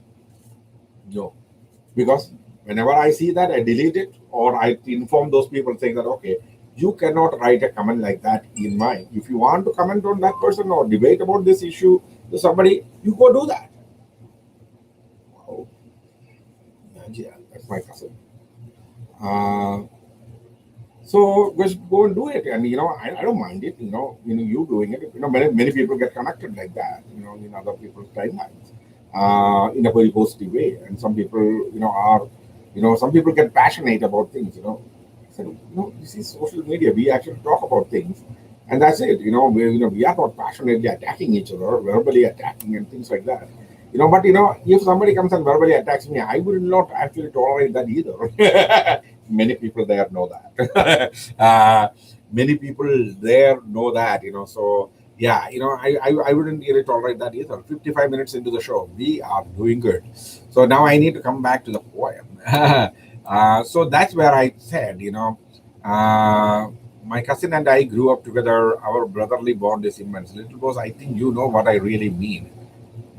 No. Because whenever I see that, I delete it or I inform those people saying that, okay, you cannot write a comment like that in mine. If you want to comment on that person or debate about this issue to somebody, you go do that. Wow. Yeah, that's my cousin. Uh, so just go and do it, and I don't mind it. You doing it. Many people get connected like that. In other people's timelines, in a very positive way, and some people, are, some people get passionate about things. So this is social media. We actually talk about things, and that's it. We are not passionately attacking each other, verbally attacking and things like that. But if somebody comes and verbally attacks me, I will not actually tolerate that either. Many people there know that. Many people there know that. So yeah, I wouldn't really tolerate that either. 55 minutes into the show, we are doing good. So now I need to come back to the poem. So that's where I said, my cousin and I grew up together. Our brotherly bond is immense. Little boss, I think you know what I really mean.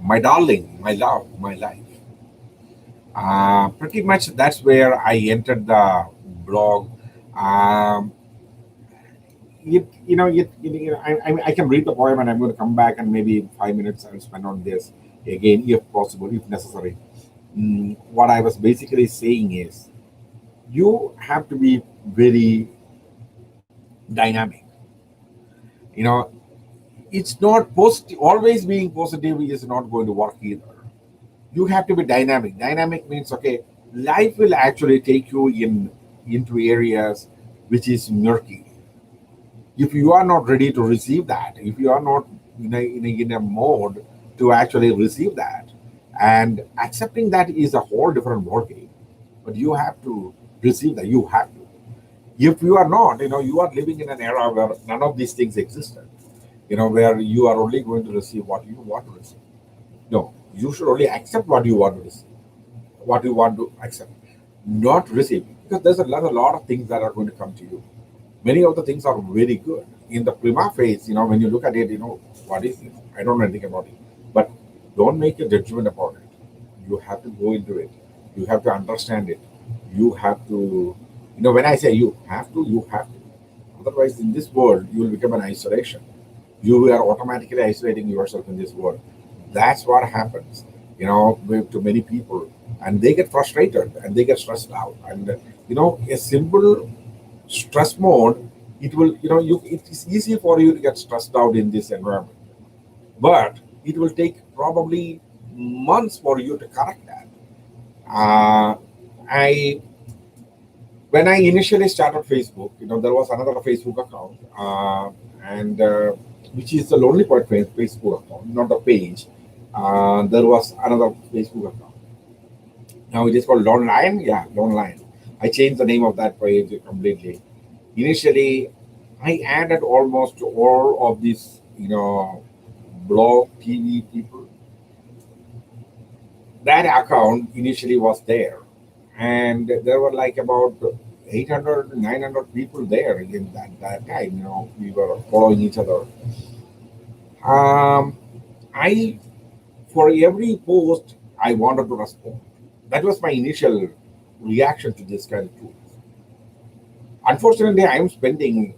My darling, my love, my life. Pretty much that's where I entered the blog. Um, I can read the poem and I'm going to come back and maybe 5 minutes I'll spend on this again, if possible, if necessary. What I was basically saying is you have to be very dynamic. You know, it's not positive, always being positive is not going to work either. You have to be dynamic. Dynamic means, okay, life will actually take you into areas which is murky. If you are not ready to receive that, if you are not in a mode to actually receive that, and accepting that is a whole different ballgame. But you have to receive that. You have to. If you are not, you are living in an era where none of these things existed. Where you are only going to receive what you want to receive. No, you should only accept what you want to receive, what you want to accept, not receive. Because there's a lot of things that are going to come to you. Many of the things are very good. In the prima phase, when you look at it, what is it? I don't know anything about it. But don't make a judgment about it. You have to go into it. You have to understand it. You have to, when I say you have to, you have to. Otherwise, in this world, you will become an isolation. You are automatically isolating yourself in this world. That's what happens, to many people. And they get frustrated and they get stressed out. And, a simple stress mode, it will, it is easy for you to get stressed out in this environment. But it will take probably months for you to correct that. Uh, I When I initially started Facebook, there was another Facebook account, and which is the Lonely Poet Facebook account, not the page. There was another Facebook account. Now it is called Lone Lion. Yeah, Lone Lion. I changed the name of that page completely. Initially, I added almost all of these, blog TV people. That account initially was there, and there were like about 800, 900 people there in that time. We were following each other. Um, I For every post I wanted to respond. That was my initial reaction to this kind of tools. Unfortunately, I am spending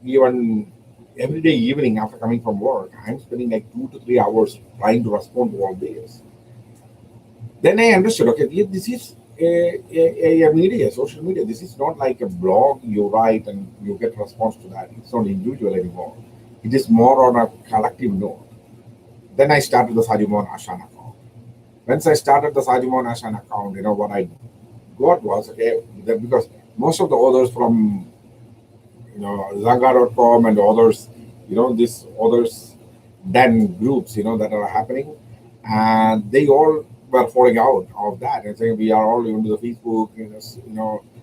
even every day evening after coming from work. I'm spending like 2 to 3 hours trying to respond to all this. Then I understood, okay, this is a media, social media. This is not like a blog you write and you get response to that. It's not individual anymore. It is more on a collective note. Then I started the Sajimon Ashan account. Once I started the Sajimon Ashan account, what I got was, okay, because most of the authors from, Zanga.com and others, these others, then groups, that are happening, and they all were falling out of that and saying we are all into the Facebook,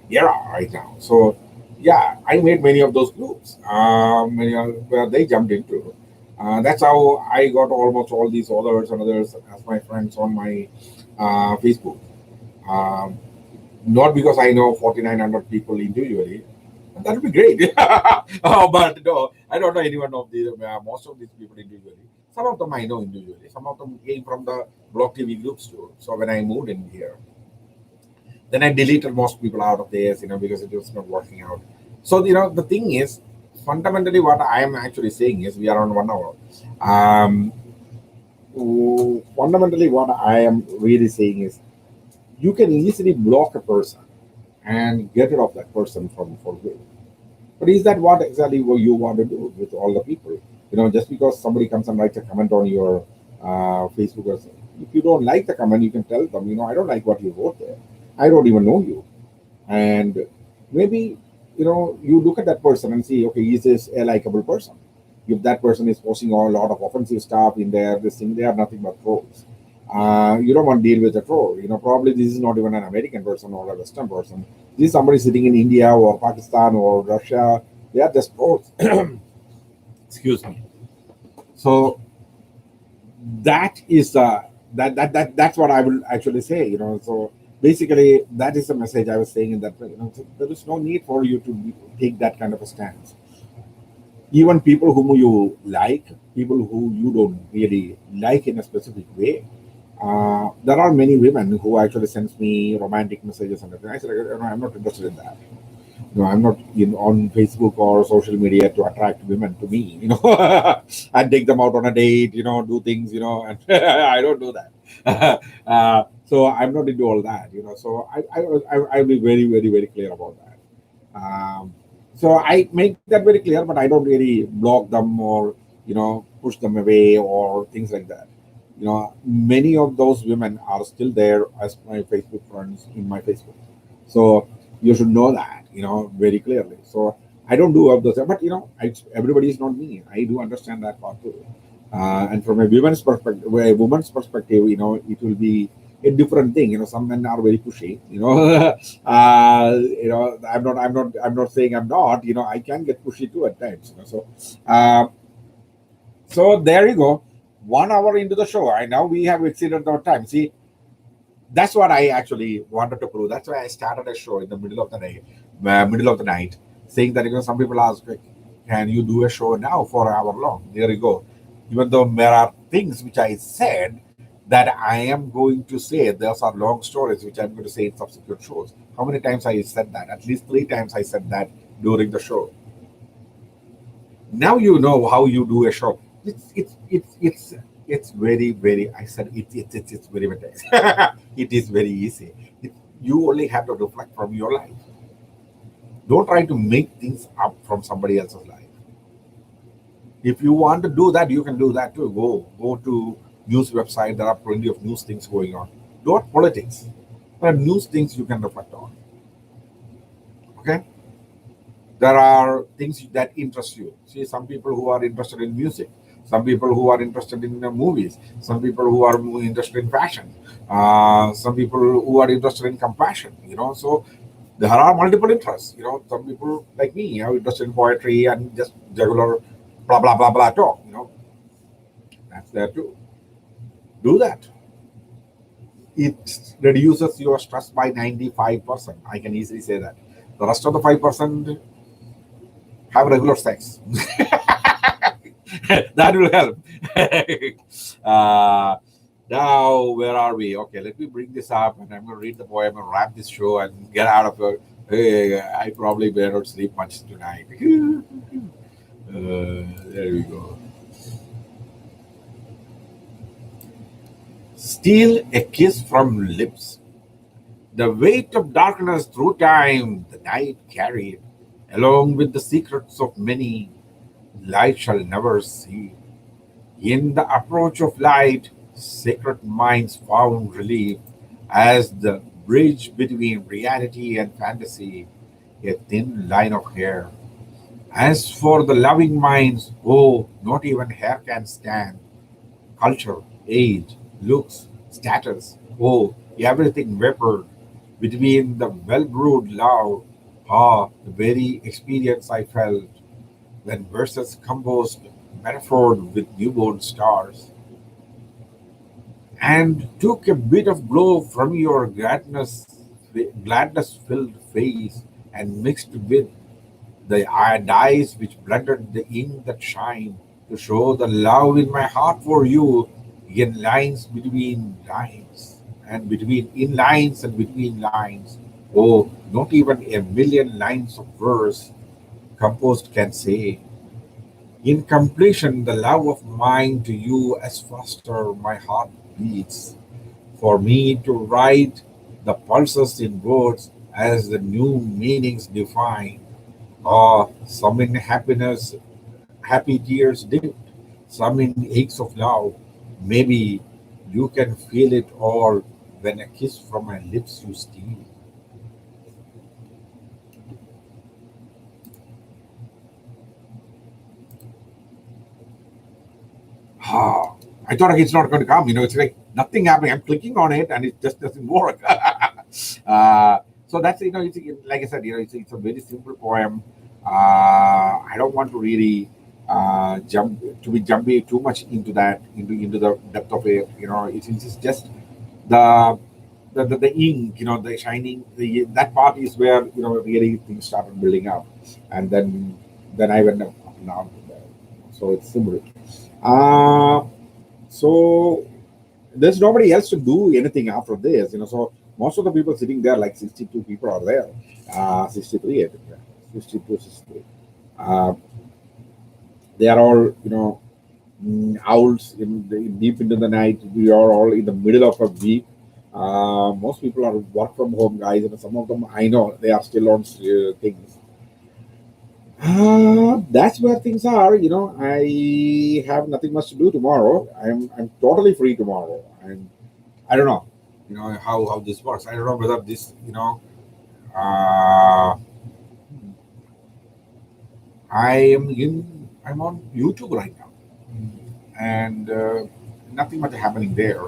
era right now. So yeah, I made many of those groups, where they jumped into. That's how I got almost all these others and others as my friends on my Facebook. Um, Not because I know 4,900 people individually. That would be great. But no, I don't know anyone of the most of these people individually. Some of them I know individually. Some of them came from the Block TV groups too. So when I moved in here, then I deleted most people out of this, because it was not working out. So the thing is, fundamentally, what I am actually saying is we are on 1 hour. Um, Fundamentally, what I am really saying is you can easily block a person and get rid of that person from for good. But is that what exactly what you want to do with all the people? Just because somebody comes and writes a comment on your Facebook or something, if you don't like the comment, you can tell them, I don't like what you wrote there. I don't even know you. And maybe, you look at that person and see, okay, is this a likable person? If that person is posting a lot of offensive stuff in there, this thing, they are nothing but trolls. You don't want to deal with a troll. Probably this is not even an American person or a Western person. This is somebody sitting in India or Pakistan or Russia. They are just trolls. Excuse me. So that is that's what I will actually say. So basically that is the message I was saying in that. So there is no need for you to take that kind of a stance. Even people whom you like, people who you don't really like in a specific way. There are many women who actually sends me romantic messages and everything. I said, I'm not interested in that. I'm not on Facebook or social media to attract women to me, and take them out on a date, do things, and I don't do that. So I'm not into all that, So I'll be very, very, very clear about that. So I make that very clear, but I don't really block them or push them away or things like that. Many of those women are still there as my Facebook friends in my Facebook. So you should know that, very clearly. So I don't do all those, but everybody is not me. I do understand that part too. And from a woman's perspective, it will be a different thing. Some men are very pushy. I'm not saying I'm not. I can get pushy too at times. Uh, so there you go. 1 hour into the show, I now we have exceeded our time. See, that's what I actually wanted to prove. That's why I started a show in the middle of the day, middle of the night, saying that some people ask, like, "Can you do a show now for an hour long?" There you go. Even though there are things which I said that I am going to say, those are long stories which I'm going to say in subsequent shows. How many times I said that? At least 3 times I said that during the show. Now you know how you do a show. It's very, very. I said it's very very. It is very easy. You only have to reflect from your life. Don't try to make things up from somebody else's life. If you want to do that, you can do that too. Go to news website. There are plenty of news things going on. Not politics, but news things you can reflect on. Okay. There are things that interest you. See, some people who are interested in music, some people who are interested in movies, some people who are more interested in fashion, some people who are interested in compassion. So there are multiple interests. Some people like me are interested in poetry and just regular blah blah blah blah talk. That's there too. Do that. It reduces your stress by 95%. I can easily say that. The rest of the 5% have regular sex. That will help. uh, Now, where are we? Okay, let me bring this up and I'm going to read the poem and wrap this show and get out of here. Hey, I probably better sleep much tonight. There we go. Steal a kiss from lips. The weight of darkness through time the night carried, along with the secrets of many, light shall never see. In the approach of light, sacred minds found relief as the bridge between reality and fantasy, a thin line of hair. As for the loving minds, oh, not even hair can stand. Culture, age, looks, status, oh, everything vapored between the well brewed love, ah, the very experience I felt when verses composed metaphor with newborn stars, and took a bit of glow from your gladness filled face, and mixed with the dyes which blended the ink that shine to show the love in my heart for you in lines between lines and between in lines and between lines. Oh, not even a million lines of verse composed can say. In completion, the love of mine to you as faster my heart beats, for me to write the pulses in words as the new meanings define, or some in happiness, happy tears dipped, some in aches of love. Maybe you can feel it all when a kiss from my lips you steal. Ah, I thought okay, it's not going to come. It's like nothing happening. I'm clicking on it and it just doesn't work. So that's it's, like I said, it's a very simple poem. I don't want to really be jumping too much into that into the depth of it. It's just the the ink, the shining, that part is where really things started building up, and then I went up and down from there. So it's simple. Uh, so there's nobody else to do anything after this. So most of the people sitting there, like 62 people are there, 63, I think, yeah. 62, 63. Uh, they are all, owls deep into the night. We are all in the middle of a week. Most people are work from home guys, and some of them I know they are still on things. That's where things are. I have nothing much to do tomorrow. I'm totally free tomorrow, and I don't know, how this works. I don't know whether this, uh, I'm on YouTube right now, and nothing much happening there.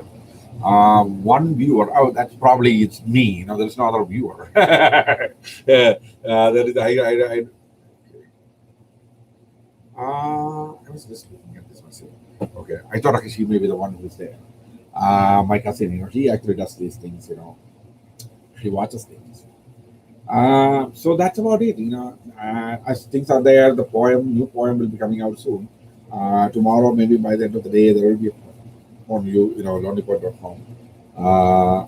One viewer. Oh, that's probably it's me. There's no other viewer. There is. I was just looking at this myself. Okay, I thought okay, she may be the one who's there. My cousin, he actually does these things. He watches things. So that's about it. As things are there, the new poem will be coming out soon. Tomorrow, maybe by the end of the day, there will be on lonelypoet.com.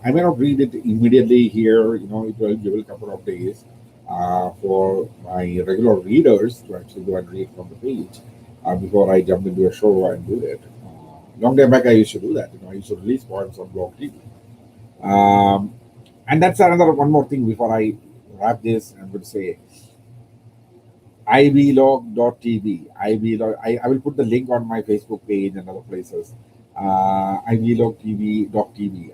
I may not read it immediately here. It will give it a couple of days for my regular readers to actually go and read from the page before I jump into a show and do that. Long time back, I used to do that. I used to release poems on Blog TV. Um, and that's another one more thing before I wrap this. I'm going to say ivlog.tv. I will put the link on my Facebook page and other places. ivlogtv.tv.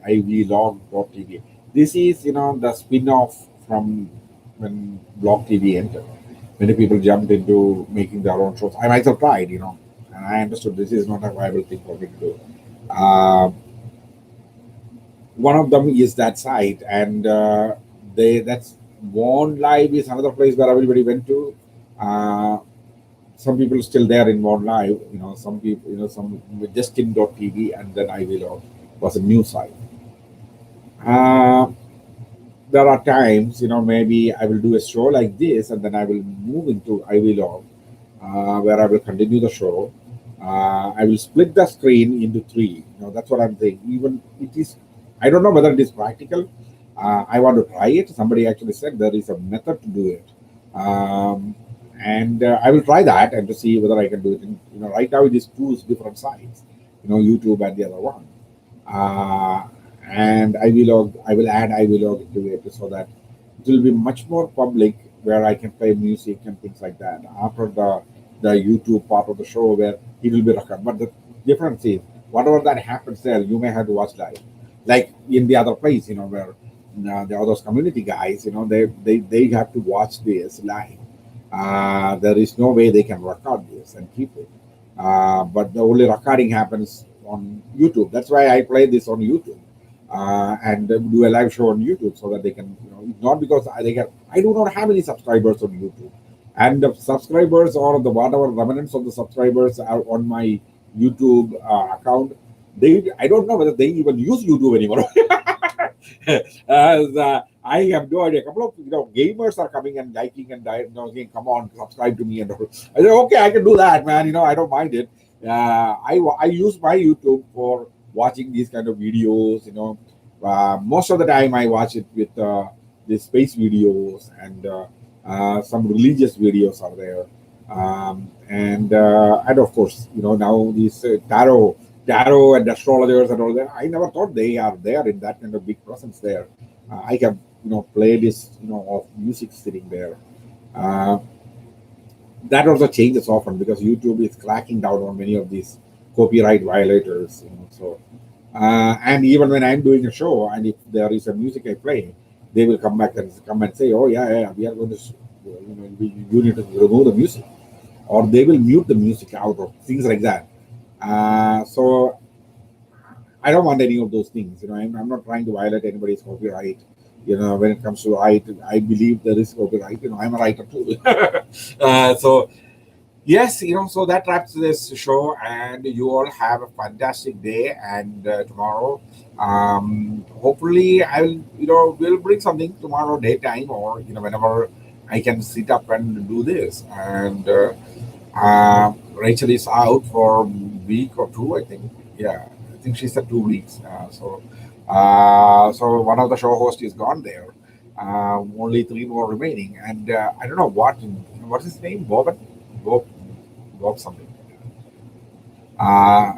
ivlog.tv. This is, the spin-off from when Blog TV entered. Many people jumped into making their own shows. I myself tried, and I understood this is not a viable thing for me to do. Uh, One of them is that site, and that's One Live is another place where everybody went to. Uh, some people still there in One Live. Some people, some with Justin.tv, and then I will was a new site. Uh, there are times, maybe I will do a show like this, and then I will move into Ivy where I will continue the show. I will split the screen into three. That's what I'm saying. Even it is, I don't know whether it is practical. I want to try it. Somebody actually said there is a method to do it, and I will try that and to see whether I can do it. Right now it is two different sites. YouTube and the other one. Uh, and I will add iVlog to it so that it will be much more public where I can play music and things like that after the YouTube part of the show where it will be recorded. But the difference is whatever that happens there, you may have to watch live, like in the other place, where the others community guys, they have to watch this live. There is no way they can record this and keep it. But the only recording happens on YouTube. That's why I play this on YouTube and do a live show on YouTube so that they can, not because I do not have any subscribers on YouTube, and the subscribers or the whatever remnants of the subscribers are on my YouTube account. I don't know whether they even use YouTube anymore. As I have no idea. A couple of gamers are coming and liking and saying, "Come on, subscribe to me." And all. I said, "Okay, I can do that, man. I don't mind it." I use my YouTube for watching these kind of videos. Most of the time I watch it with the space videos and some religious videos are there. And of course, now these tarot and astrologers and all that. I never thought they are there in that kind of big presence there. I have playlists of music sitting there. Uh, that also changes often because YouTube is cracking down on many of these copyright violators. And even when I'm doing a show, and if there is a music I play, they will come and say, "Oh yeah, yeah, we are going to, you need to remove the music," or they will mute the music out or things like that. So I don't want any of those things. I'm not trying to violate anybody's copyright. When it comes to right, I believe there is copyright. I'm a writer too. So yes, so that wraps this show, and you all have a fantastic day. And tomorrow, hopefully, we'll bring something tomorrow daytime, or whenever I can sit up and do this. And Rachel is out for a week or two, I think. Yeah, I think she said 2 weeks. So one of the show hosts is gone there. Only three more remaining, and I don't know what's his name, Bob, Bob something. Uh,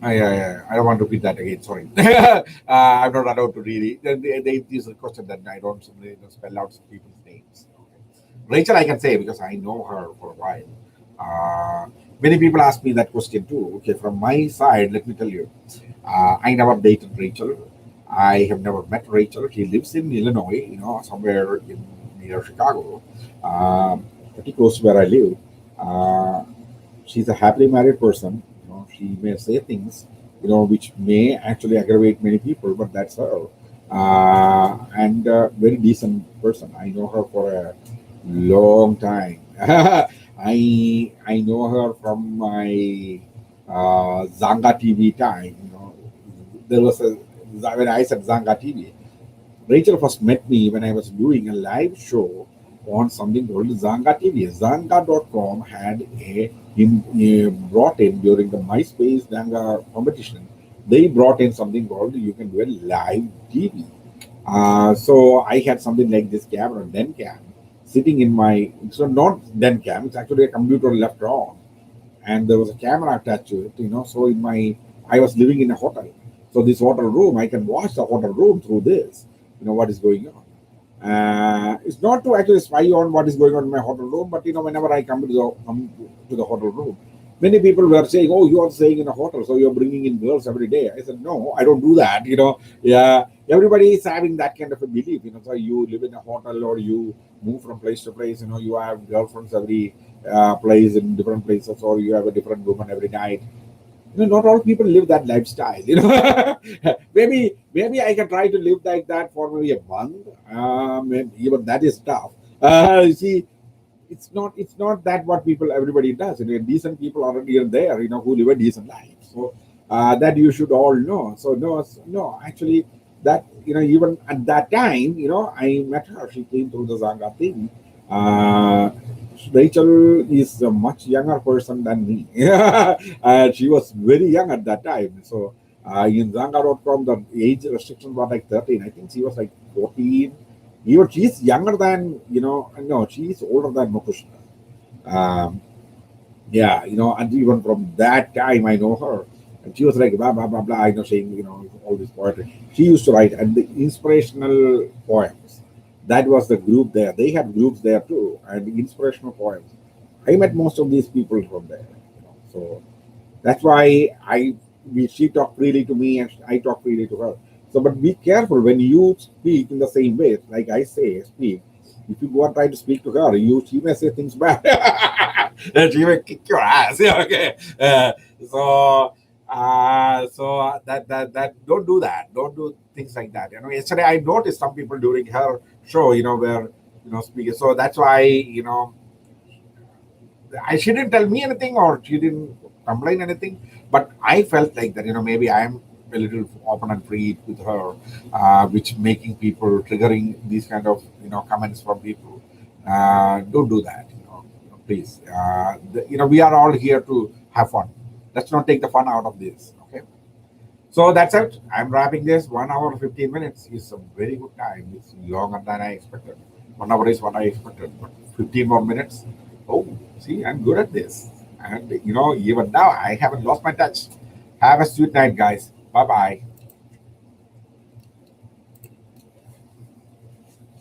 I don't want to repeat that again. Sorry, I'm not allowed to read it. They use a question that I don't simply spell out people's names. Rachel, I can say because I know her for a while. Many people ask me that question too. Okay, from my side, let me tell you, I never dated Rachel. I have never met Rachel. She lives in Illinois, somewhere near Chicago, pretty close to where I live. Uh, she's a happily married person. She may say things, which may actually aggravate many people, but that's her. And very decent person. I know her for a long time. I know her from my Zanga TV time. There was a when I said Zanga TV. Rachel first met me when I was doing a live show on something called Zanga TV. Zanga.com had brought in during the MySpace Zanga competition. They brought in something called you can do a live TV. So I had something like this camera, Dencam, sitting in my. So not Dencam, it's actually a computer left on, and there was a camera attached to it. So I was living in a hotel. So this hotel room, I can watch the hotel room through this. What is going on. It's not to actually spy on what is going on in my hotel room, but whenever I come to the hotel room, many people were saying, "Oh, you are staying in a hotel, so you're bringing in girls every day." I said, "No, I don't do that." Yeah, everybody is having that kind of a belief. So you live in a hotel or you move from place to place. You have girlfriends every place in different places, or you have a different woman every night. Not all people live that lifestyle. Maybe I can try to live like that for maybe a month. Even that is tough. See, it's not that what people everybody does. Decent people already are there. Who live a decent life. So that you should all know. So no, actually, that even at that time, I met her. She came through the Zanga thing. Uh, Rachel is a much younger person than me. She was very young at that time. So in Zanga.com, the age restriction was like 13. I think she was like 14. Even she's younger than, no, she's older than Mukushna. Um, yeah, and even from that time, I know her. And she was like, blah, blah, blah, blah, saying, all this poetry. She used to write, and the inspirational poems. That was the group there. They had groups there too, and inspirational poems. I met most of these people from there. So that's why she talked freely to me and I talk freely to her. So, but be careful when you speak in the same way, like I say, speak. If you go and try to speak to her, she may say things bad. And she may kick your ass. Yeah, okay. So that don't do that. Don't do things like that. Yesterday I noticed some people during her show, where speaker. So that's why, she didn't tell me anything or she didn't complain anything, but I felt like that, maybe I am a little open and free with her, which making people triggering these kind of, comments from people. Don't do that, please. We are all here to have fun. Let's not take the fun out of this. Okay. So that's it. I'm wrapping this. 1 hour 15 minutes is a very good time. It's longer than I expected. 1 hour is what I expected, but 15 more minutes. Oh, see, I'm good at this. And even now I haven't lost my touch. Have a sweet night, guys. Bye bye.